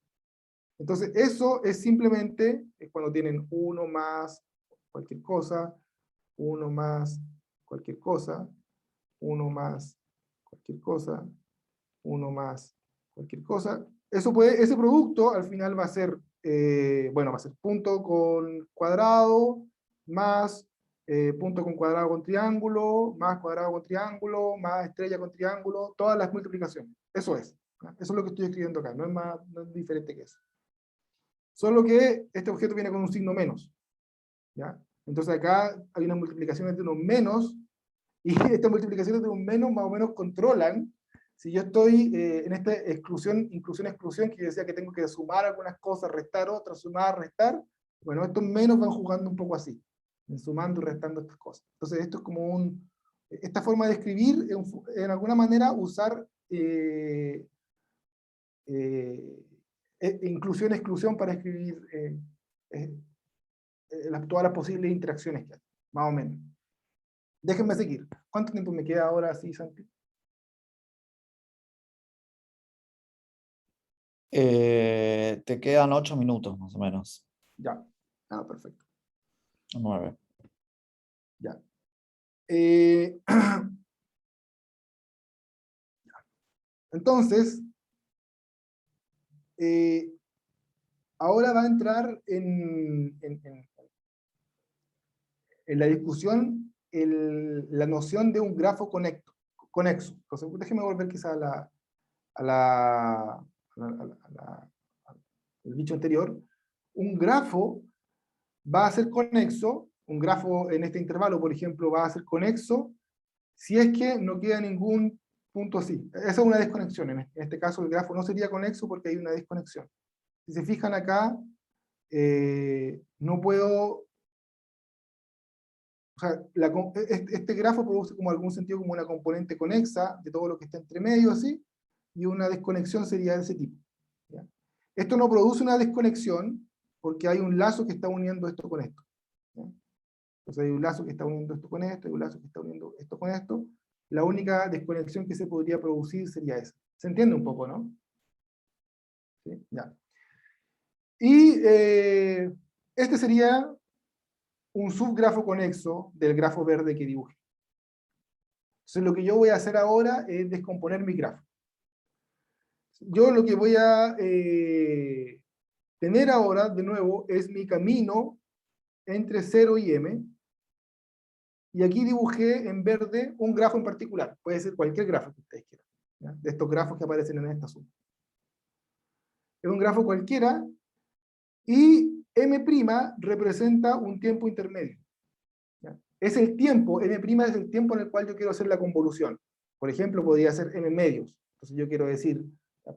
Speaker 2: Entonces, eso es simplemente cuando tienen 1 más cualquier cosa, 1 más cualquier cosa, 1 más cualquier cosa, 1 más cualquier cosa. Ese producto al final va a ser, bueno, va a ser punto con cuadrado, más punto con cuadrado con triángulo, más cuadrado con triángulo, más estrella con triángulo, todas las multiplicaciones. Eso es. ¿No? Eso es lo que estoy escribiendo acá, no es más, no es diferente que eso. Solo que este objeto viene con un signo menos. ¿Ya? Entonces acá hay unas multiplicaciones de unos menos, y estas multiplicaciones de un menos más o menos controlan. Si yo estoy en esta exclusión, inclusión-exclusión, que yo decía que tengo que sumar algunas cosas, restar otras, sumar, restar, bueno, estos menos van jugando un poco así, sumando y restando estas cosas. Entonces esto es como esta forma de escribir, en alguna manera usar inclusión-exclusión para escribir todas las posibles interacciones que hay, más o menos. Déjenme seguir. ¿Cuánto tiempo me queda ahora así, Santi?
Speaker 1: Te quedan 8 minutos más o menos.
Speaker 2: Ya. Ah, perfecto.
Speaker 1: 9.
Speaker 2: Ya. Entonces, ahora va a entrar en la discusión la noción de un grafo conexo. Entonces, déjenme volver quizá al dicho anterior. Un grafo va a ser conexo, un grafo en este intervalo, por ejemplo, va a ser conexo si es que no queda ningún punto así. Esa es una desconexión. En este caso el grafo no sería conexo porque hay una desconexión. Si se fijan acá, no puedo... O sea, este grafo produce como algún sentido como una componente conexa de todo lo que está entre medio, así, y una desconexión sería de ese tipo. ¿Ya? Esto no produce una desconexión porque hay un lazo que está uniendo esto con esto. ¿Ya? Entonces hay un lazo que está uniendo esto con esto, hay un lazo que está uniendo esto con esto. La única desconexión que se podría producir sería esa. ¿Se entiende un poco, no? ¿Sí? Ya. Y este sería un subgrafo conexo del grafo verde que dibujé. Entonces lo que yo voy a hacer ahora es descomponer mi grafo. Yo lo que voy a tener ahora, de nuevo, es mi camino entre 0 y m. Y aquí dibujé en verde un grafo en particular. Puede ser cualquier grafo que ustedes quieran, ¿ya? De estos grafos que aparecen en esta suma. Es un grafo cualquiera y m' representa un tiempo intermedio. ¿Ya? Es el tiempo, m' es el tiempo en el cual yo quiero hacer la convolución. Por ejemplo, podría ser m medios. Entonces yo quiero decir,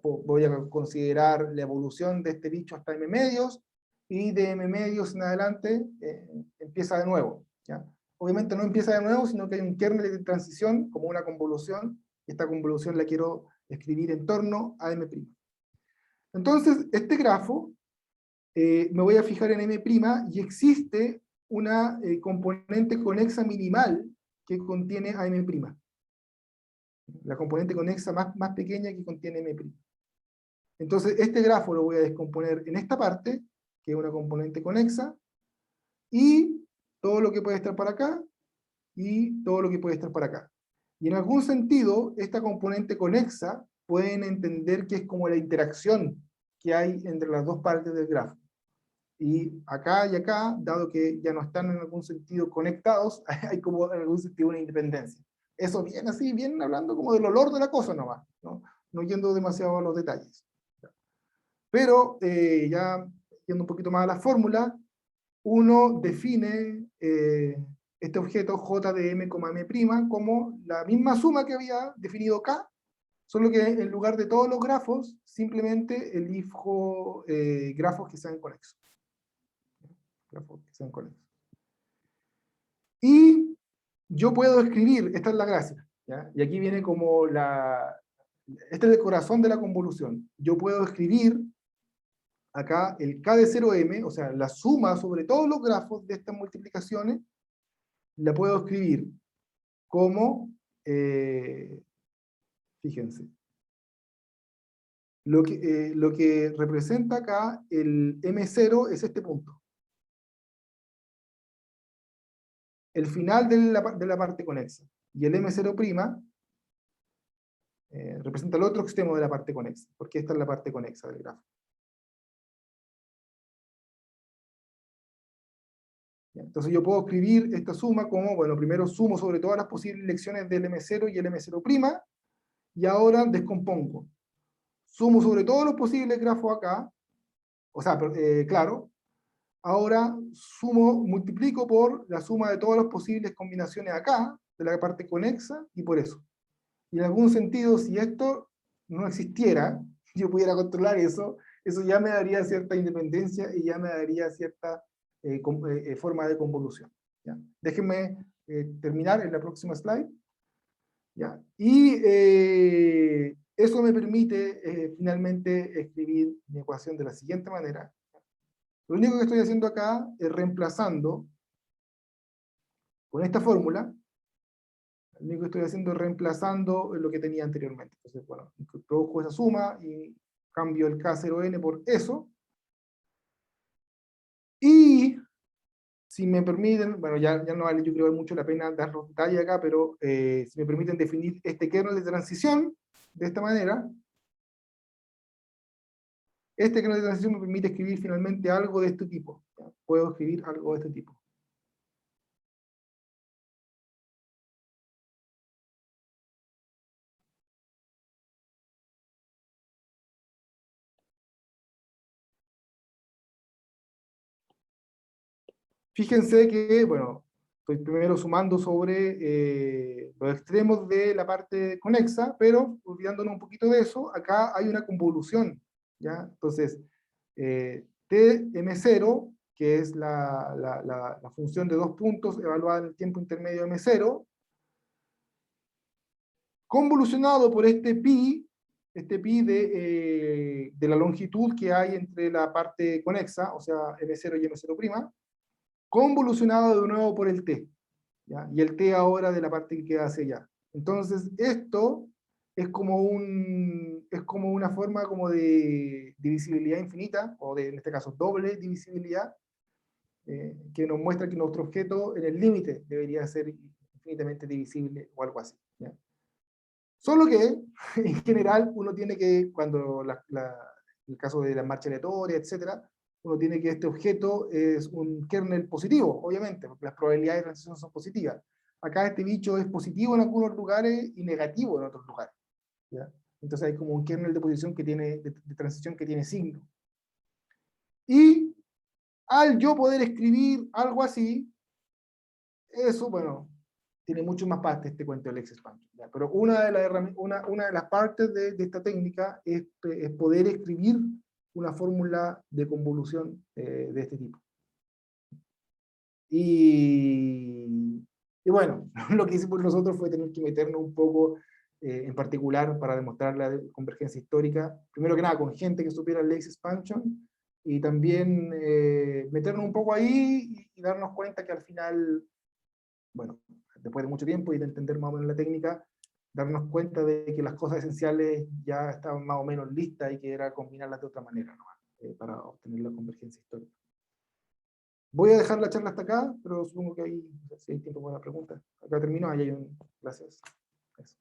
Speaker 2: voy a considerar la evolución de este bicho hasta m medios, y de m medios en adelante empieza de nuevo. ¿Ya? Obviamente no empieza de nuevo, sino que hay un kernel de transición, como una convolución, y esta convolución la quiero escribir en torno a m'. Entonces, este grafo, me voy a fijar en m', y existe una componente conexa minimal que contiene a m'. La componente conexa más pequeña que contiene m'. Entonces, este grafo lo voy a descomponer en esta parte, que es una componente conexa, y todo lo que puede estar para acá, y todo lo que puede estar para acá. Y en algún sentido, esta componente conexa pueden entender que es como la interacción que hay entre las dos partes del grafo. Y acá, dado que ya no están en algún sentido conectados, hay como en algún sentido una independencia. Eso viene así, vienen hablando como del olor de la cosa nomás, ¿no? No yendo demasiado a los detalles. Pero ya yendo un poquito más a la fórmula, uno define este objeto j de m, m' como la misma suma que había definido acá, solo que en lugar de todos los grafos, simplemente elijo grafos que sean conexos. Grafos que sean conexos. Y yo puedo escribir, esta es la gracia, ¿ya? Y aquí viene como este es el corazón de la convolución. Yo puedo escribir acá el k de 0m, o sea, la suma sobre todos los grafos de estas multiplicaciones, la puedo escribir como, fíjense, lo que representa acá el m0 es este punto. el final de la parte conexa. Y el M0' representa el otro extremo de la parte conexa, porque esta es la parte conexa del grafo. Entonces yo puedo escribir esta suma como, bueno, primero sumo sobre todas las posibles lecciones del M0 y el M0', y ahora descompongo. Sumo sobre todos los posibles grafos acá, o sea, claro, ahora multiplico por la suma de todas las posibles combinaciones acá, de la parte conexa, y por eso. Y en algún sentido, si esto no existiera, yo pudiera controlar eso, eso ya me daría cierta independencia y ya me daría cierta forma de convolución. ¿Ya? Déjenme terminar en la próxima slide. ¿Ya? Y eso me permite finalmente escribir mi ecuación de la siguiente manera. Lo único que estoy haciendo acá es reemplazando con esta fórmula, lo único que estoy haciendo es reemplazando lo que tenía anteriormente. Entonces, bueno, produzco esa suma y cambio el K0n por eso. Y si me permiten, bueno, ya no vale, yo creo que vale mucho la pena dar los detalles acá, pero si me permiten definir este kernel de transición de esta manera, este kernel de transición me permite escribir finalmente algo de este tipo. ¿Ya? Puedo escribir algo de este tipo. Fíjense que, bueno, estoy primero sumando sobre los extremos de la parte conexa, pero olvidándonos un poquito de eso, acá hay una convolución, ¿ya? Entonces, Tm0, que es la función de 2 puntos evaluada en el tiempo intermedio M0, convolucionado por este pi de la longitud que hay entre la parte conexa, o sea, M0 y M0', convolucionado de nuevo por el t, ¿ya? Y el t ahora de la parte que queda hacia allá. Entonces, esto es como una forma como de divisibilidad infinita, o en este caso doble divisibilidad, que nos muestra que nuestro objeto en el límite debería ser infinitamente divisible o algo así, ¿ya? Solo que, en general, uno tiene que, cuando el caso de la marcha aleatoria, etcétera, uno tiene que este objeto es un kernel positivo, obviamente, porque las probabilidades de transición son positivas. Acá este bicho es positivo en algunos lugares y negativo en otros lugares, ¿ya? Entonces hay como un kernel de posición que tiene, de transición que tiene signo. Y al yo poder escribir algo así, eso, bueno, tiene mucho más partes este cuento del X-Expansion, ¿ya? Pero una de las partes de esta técnica es poder escribir una fórmula de convolución de este tipo. Y bueno, lo que hicimos nosotros fue tener que meternos un poco, en particular, para demostrar la convergencia histórica, primero que nada con gente que supiera el X-Expansion, y también meternos un poco ahí y darnos cuenta que al final, bueno, después de mucho tiempo y de entender más o menos la técnica, darnos cuenta de que las cosas esenciales ya estaban más o menos listas y que era combinarlas de otra manera, ¿no? Para obtener la convergencia histórica. Voy a dejar la charla hasta acá, pero supongo que ahí, si hay tiempo para preguntas. Acá termino, ahí hay un... Gracias. Eso.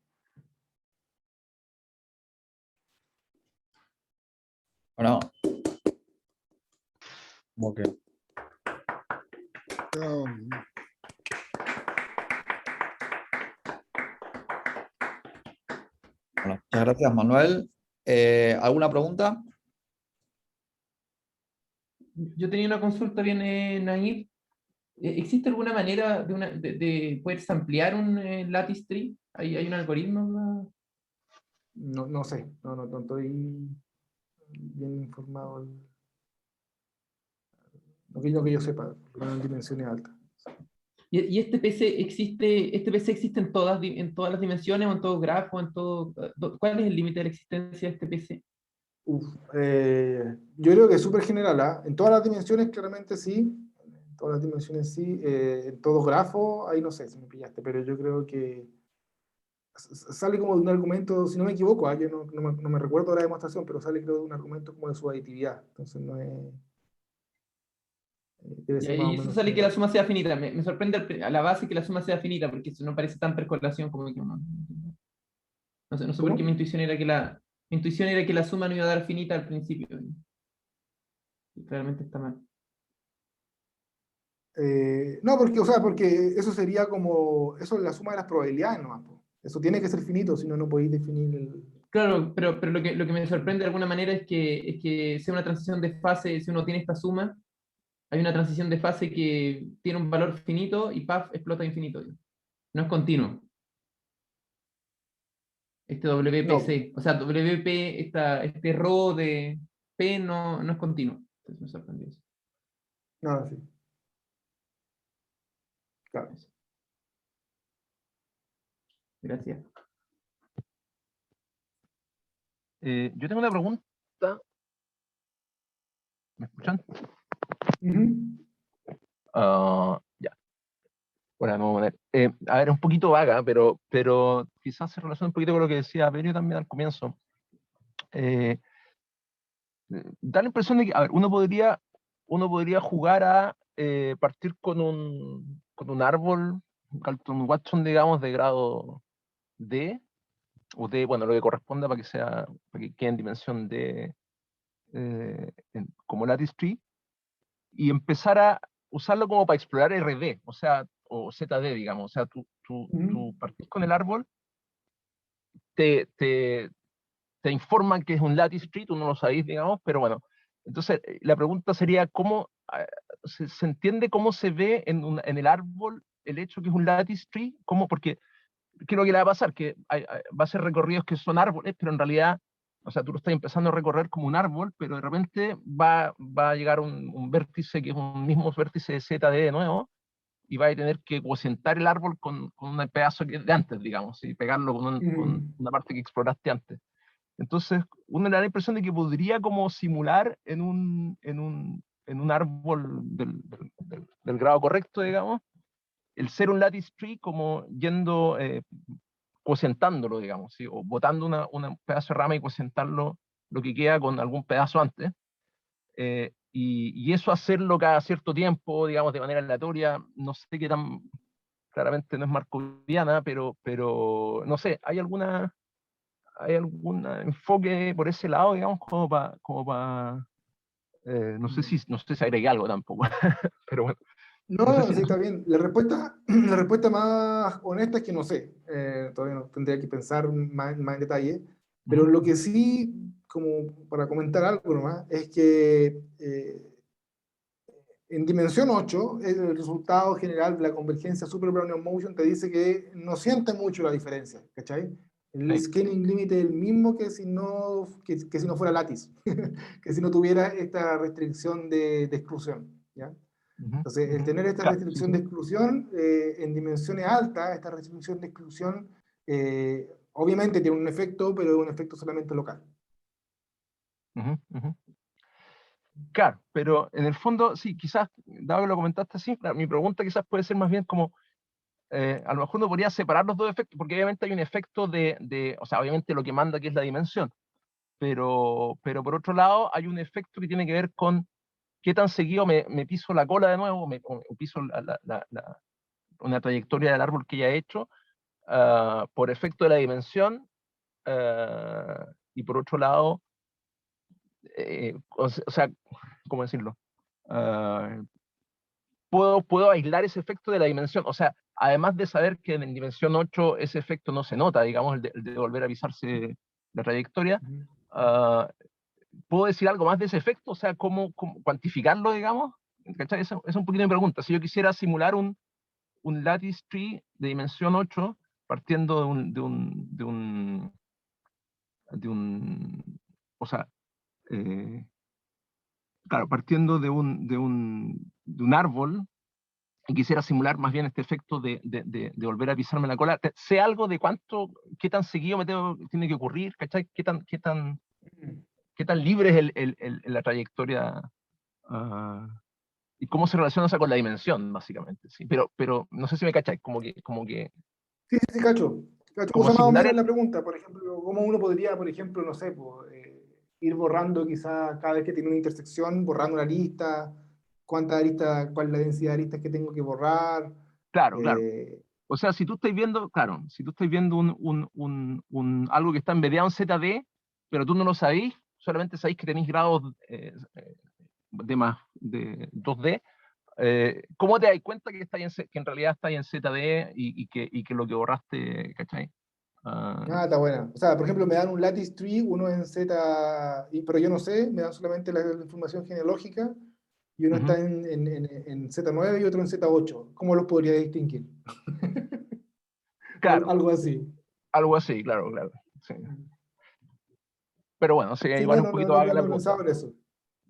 Speaker 1: Bueno. Ok. Bueno, muchas gracias, Manuel. ¿Alguna pregunta?
Speaker 4: Yo tenía una consulta bien naive. ¿Existe alguna manera de poder ampliar un lattice tree? ¿Hay un algoritmo?
Speaker 2: No sé, no estoy bien informado. No que yo sepa, en dimensiones altas.
Speaker 4: ¿Y este PC existe en todas las dimensiones o en todo grafo? ¿Cuál es el límite de la existencia de este PC?
Speaker 2: Yo creo que es súper general, ¿ah? En todas las dimensiones claramente sí, en todas las dimensiones sí, en todo grafo, ahí no sé si me pillaste, pero yo creo que sale como de un argumento, si no me equivoco, yo no me recuerdo de la demostración, pero sale creo de un argumento como de su aditividad, entonces no es... Debe ser más o
Speaker 4: Y eso
Speaker 2: menos
Speaker 4: sale que la
Speaker 2: similar.
Speaker 4: suma sea finita. Me sorprende a la base que la suma sea finita, porque eso no parece tan percorrelación como que uno. No sé por qué mi
Speaker 2: ¿Cómo?
Speaker 4: intuición era que la suma no iba a dar finita al principio. Y claramente está mal.
Speaker 2: No, porque, o sea, porque eso sería como, eso es la suma de las probabilidades nomás, po. Eso tiene que ser finito, si no, no podéis definir el...
Speaker 4: Claro, pero lo que me sorprende de alguna manera es que sea una transición de fase, si uno tiene esta suma, hay una transición de fase que tiene un valor finito y ¡paf! Explota infinito. No es continuo. Este
Speaker 2: No,
Speaker 4: WPC, o sea, WP, este ρ de P no es continuo. Entonces me sorprendió eso.
Speaker 2: no, sí, claro.
Speaker 4: Gracias.
Speaker 5: Yo tengo una pregunta. ¿Me escuchan?
Speaker 2: Ujú.
Speaker 5: Ya. Bueno, no, a ver, es un poquito vaga, pero quizás se relaciona un poquito con lo que decía Perio también al comienzo. Eh, Da la impresión de que, a ver, uno podría jugar a partir con un árbol, un Galton Watson, digamos, de grado D, o D, bueno, lo que corresponda para que quede en dimensión D como lattice tree, y empezar a usarlo como para explorar RD, o sea, o ZD, digamos, o sea,
Speaker 2: Ujú.
Speaker 5: tú partís con el árbol, te, te, te informan que es un lattice tree, tú no lo sabéis, digamos, pero bueno. Entonces, la pregunta sería, ¿cómo se entiende cómo se ve en el árbol el hecho que es un lattice tree? ¿Cómo? Porque, ¿qué es lo que le va a pasar? Que va a ser recorridos que son árboles, pero en realidad, o sea, tú lo estás empezando a recorrer como un árbol, pero de repente va a llegar un vértice que es un mismo vértice de ZD de nuevo, y va a tener que cocientar el árbol con un pedazo de antes, digamos, y pegarlo con
Speaker 2: Ujú.
Speaker 5: una parte que exploraste antes. Entonces, uno le da la impresión de que podría como simular en un árbol del grado correcto, digamos, el ser un lattice tree como yendo, cocientándolo, digamos, ¿sí? O botando un pedazo de rama y cocientarlo lo que queda con algún pedazo antes. Y eso hacerlo cada cierto tiempo, digamos, de manera aleatoria, no sé qué tan, claramente no es marcoviana, pero no sé, ¿hay algún enfoque por ese lado, digamos, no sé si agregué algo tampoco, pero bueno,
Speaker 2: No,
Speaker 5: no sé
Speaker 2: no,
Speaker 5: si...
Speaker 2: sí, está bien. La respuesta más honesta es que no sé. Todavía no tendría que pensar más en detalle. Pero
Speaker 5: Ujú,
Speaker 2: lo que sí, como para comentar algo nomás, es que en dimensión 8, el resultado general de la convergencia Super Brownian Motion te dice que no siente mucho la diferencia, ¿cachai? El
Speaker 5: sí,
Speaker 2: scaling límite es el mismo que si no fuera lattice, que si no tuviera esta restricción de exclusión, ¿ya?
Speaker 5: ujú,
Speaker 2: Entonces, el
Speaker 5: ujú.
Speaker 2: tener esta
Speaker 5: Claro, sí,
Speaker 2: restricción
Speaker 5: sí.
Speaker 2: de exclusión en dimensiones altas, esta restricción de exclusión, obviamente tiene un efecto, pero es un efecto solamente local.
Speaker 5: Ujú, ujú. Claro, pero en el fondo, sí, quizás, dado que lo comentaste así, mi pregunta quizás puede ser más bien como, a lo mejor uno podría separar los dos efectos, porque obviamente hay un efecto o sea, obviamente lo que manda que es la dimensión, pero por otro lado hay un efecto que tiene que ver con qué tan seguido me piso la cola de nuevo, o piso una trayectoria del árbol que ya he hecho, por efecto de la dimensión, y por otro lado, o sea, ¿cómo decirlo? Ah, puedo aislar ese efecto de la dimensión, o sea, además de saber que en dimensión 8 ese efecto no se nota, digamos, el de volver a pisarse la trayectoria,
Speaker 2: Ujú.
Speaker 5: ah, ¿puedo decir algo más de ese efecto? O sea, ¿cómo cuantificarlo, digamos? ¿Cachai? Esa es un poquito mi pregunta. Si yo quisiera simular un lattice tree de dimensión 8, partiendo o sea, eh, claro, partiendo de un árbol, y quisiera simular más bien este efecto de volver a pisarme la cola, sé algo de qué tan seguido tiene que ocurrir, ¿cachai? ¿Qué tan libre es la trayectoria, ah, y cómo se relaciona eso con la dimensión, básicamente, sí. Pero no sé si me cachai, como que,
Speaker 2: Sí, sí, sí, cacho. Cacho, o
Speaker 5: como
Speaker 2: sea, más o
Speaker 5: simular
Speaker 2: menos la pregunta, por ejemplo, cómo uno podría, por ejemplo, no sé, ir borrando quizá cada vez que tiene una intersección, borrando una lista, cuántas aristas, cuál es la densidad de aristas que tengo que borrar.
Speaker 5: Claro, claro.
Speaker 2: eh,
Speaker 5: O sea, si tú estás viendo, claro, si tú estás viendo algo que está embediado en ZD, pero tú no lo sabéis, solamente sabéis que tenéis grados de 2D, ¿cómo te das cuenta que, que en realidad está en ZD y que lo que borraste, ¿cachai?
Speaker 2: está buena. O sea, por ejemplo, me dan un lattice tree, uno en Z, pero yo no sé, me dan solamente la información genealógica, y uno está en Z9 y otro en Z8. ¿Cómo los podría distinguir?
Speaker 5: Claro,
Speaker 2: Algo así.
Speaker 5: algo así, claro, claro. Sí. Pero bueno, sí,
Speaker 2: Sí,
Speaker 5: igual un
Speaker 2: no,
Speaker 5: poquito vaga la
Speaker 2: no
Speaker 5: pregunta.
Speaker 2: pensaba en eso.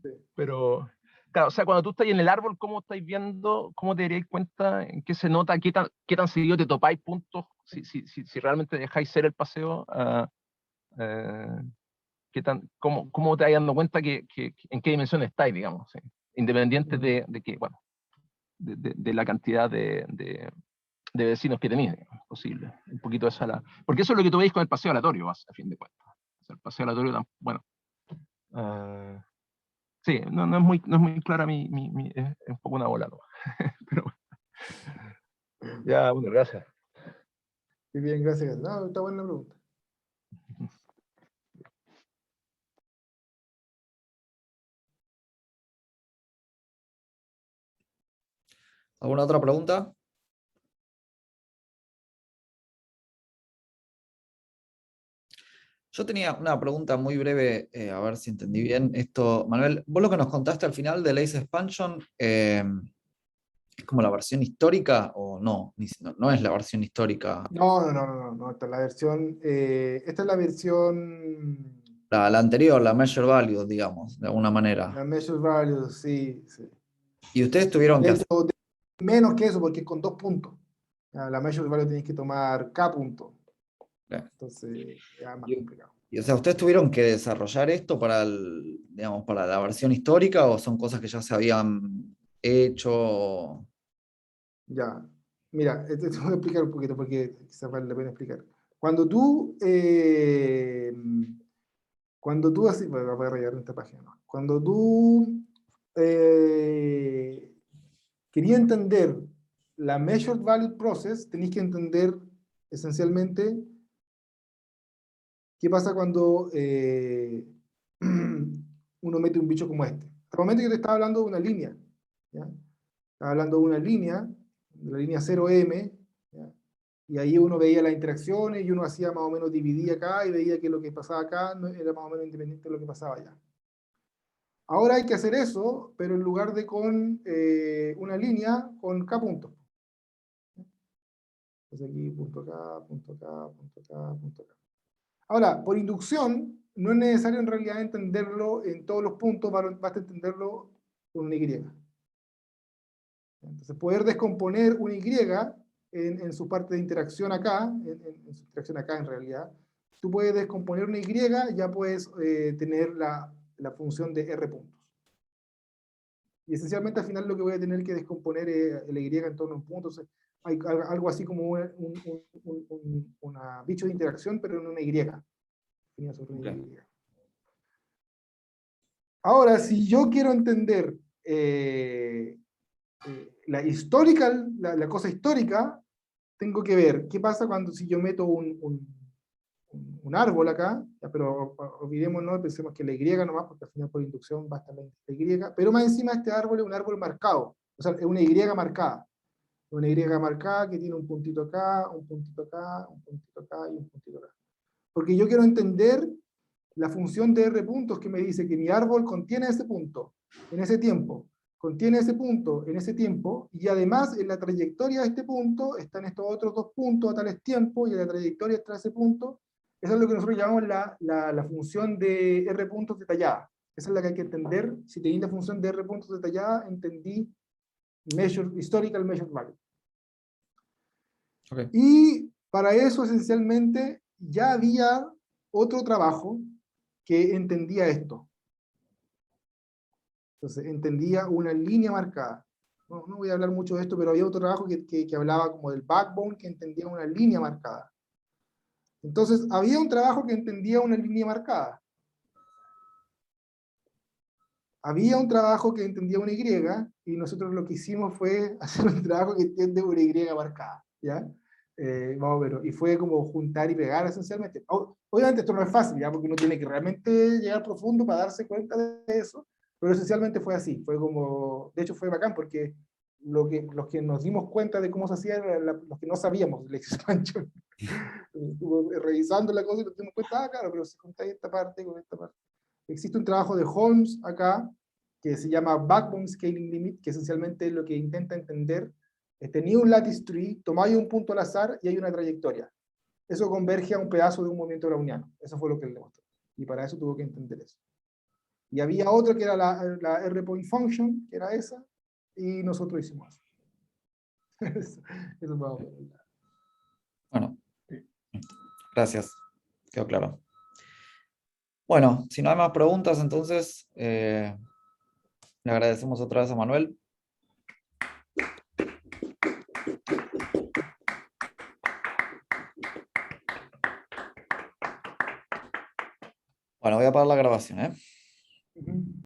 Speaker 2: Sí.
Speaker 5: Pero, claro, o sea, cuando tú estás en el árbol, ¿cómo estáis viendo, cómo te daríais cuenta, en qué se nota, qué tan seguido te topáis puntos, si realmente dejáis ser el paseo, cómo te vais dando cuenta en qué dimensión estáis, digamos, sí? Independiente de que, bueno, de la cantidad de vecinos que tenéis, digamos, posible. Un poquito esa la... Porque eso es lo que tú veis con el paseo aleatorio, a fin de cuentas. O sea, el paseo aleatorio, bueno, sí, no es muy clara es un poco una bola, ¿no? Pero bueno. Ya, bueno, gracias.
Speaker 2: Muy bien, gracias. No, está buena la pregunta.
Speaker 1: ¿Alguna otra pregunta? Yo tenía una pregunta muy breve, a ver si entendí bien. Esto, Manuel, vos lo que nos contaste al final de Lace Expansion, ¿es como la versión histórica o no? No es la versión histórica,
Speaker 2: No, esta es la versión, esta es la versión,
Speaker 1: la anterior, la Measure Value, digamos, de alguna manera.
Speaker 2: la measure value, sí, sí.
Speaker 1: Y ustedes tuvieron
Speaker 2: De
Speaker 1: que
Speaker 2: hecho,
Speaker 1: hacer...
Speaker 2: menos que eso, porque es con 2 puntos. La measure value tenéis que tomar K punto. Entonces, ya es más complicado.
Speaker 1: Y, o sea, ¿ustedes tuvieron que desarrollar esto para digamos, para la versión histórica o son cosas que ya se habían hecho?
Speaker 2: Ya, mira, te voy a explicar un poquito porque quizás vale la pena explicar. Cuando tú así, voy a rayar en esta página, ¿no? Cuando tú querías entender la Measured Value Process, tenéis que entender esencialmente qué pasa cuando uno mete un bicho como este. Hasta el momento yo te estaba hablando de una línea, ¿ya? Estaba hablando de una línea, de la línea 0M, ¿ya? Y ahí uno veía las interacciones y uno hacía más o menos, dividía acá y veía que lo que pasaba acá no era más o menos independiente de lo que pasaba allá. Ahora hay que hacer eso, pero en lugar de con una línea, con K puntos. Entonces aquí punto acá, punto acá, punto acá, punto acá. Ahora, por inducción, no es necesario en realidad entenderlo en todos los puntos, basta entenderlo con una Y. Entonces, poder descomponer una Y en su parte de interacción acá, en su interacción acá en realidad, tú puedes descomponer una Y, ya puedes tener la función de R puntos. Y esencialmente al final lo que voy a tener que descomponer es la Y en torno a un punto. Entonces, hay algo así como una bicho de interacción, pero en una Y. Sobre una Y. Ahora, si yo quiero entender la cosa histórica, tengo que ver qué pasa cuando si yo meto un árbol acá, ya, pero olvidémonos, pensemos que la Y nomás, porque al final por inducción basta la Y, pero más encima este árbol es un árbol marcado, o sea, es una Y marcada. Una Y marcada que tiene un puntito acá, un puntito acá, un puntito acá y un puntito acá. Porque yo quiero entender la función de R puntos que me dice que mi árbol contiene ese punto en ese tiempo, contiene ese punto en ese tiempo, y además en la trayectoria de este punto están estos otros 2 puntos a tales tiempos, y en la trayectoria está ese punto. Eso es lo que nosotros llamamos la función de R puntos detallada. Esa es la que hay que entender. Si tenéis la función de R puntos detallada, entendí historical measured value.
Speaker 1: Okay.
Speaker 2: Y para eso esencialmente ya había otro trabajo que entendía esto. Entonces entendía una línea marcada. No voy a hablar mucho de esto, pero había otro trabajo que hablaba como del backbone, que entendía una línea marcada. Entonces había un trabajo que entendía una línea marcada. había un trabajo que entendía una Y, y nosotros lo que hicimos fue hacer un trabajo que entiende una Y marcada, ¿ya? Más o menos. Y fue como juntar y pegar esencialmente. Obviamente esto no es fácil, ¿ya? Porque uno tiene que realmente llegar profundo para darse cuenta de eso, pero esencialmente fue así. Fue como, de hecho fue bacán porque los que nos dimos cuenta de cómo se hacía eran los que no sabíamos el expansion. Revisando la cosa y nos dimos cuenta, claro, pero si juntáis esta parte con esta parte. Existe un trabajo de Holmes acá, que se llama Backbone Scaling Limit, que esencialmente lo que intenta entender es tenía un lattice tree, tomáis un punto al azar y hay una trayectoria. Eso converge a un pedazo de un movimiento browniano. Eso fue lo que él demostró. Y para eso tuvo que entender eso. Y había otra que era la R-point function, que era esa, y nosotros hicimos eso. Eso va a ver.
Speaker 1: Bueno, gracias. Quedó claro. Bueno, si no hay más preguntas, entonces le agradecemos otra vez a Manuel. Bueno, voy a parar la grabación, ¿eh?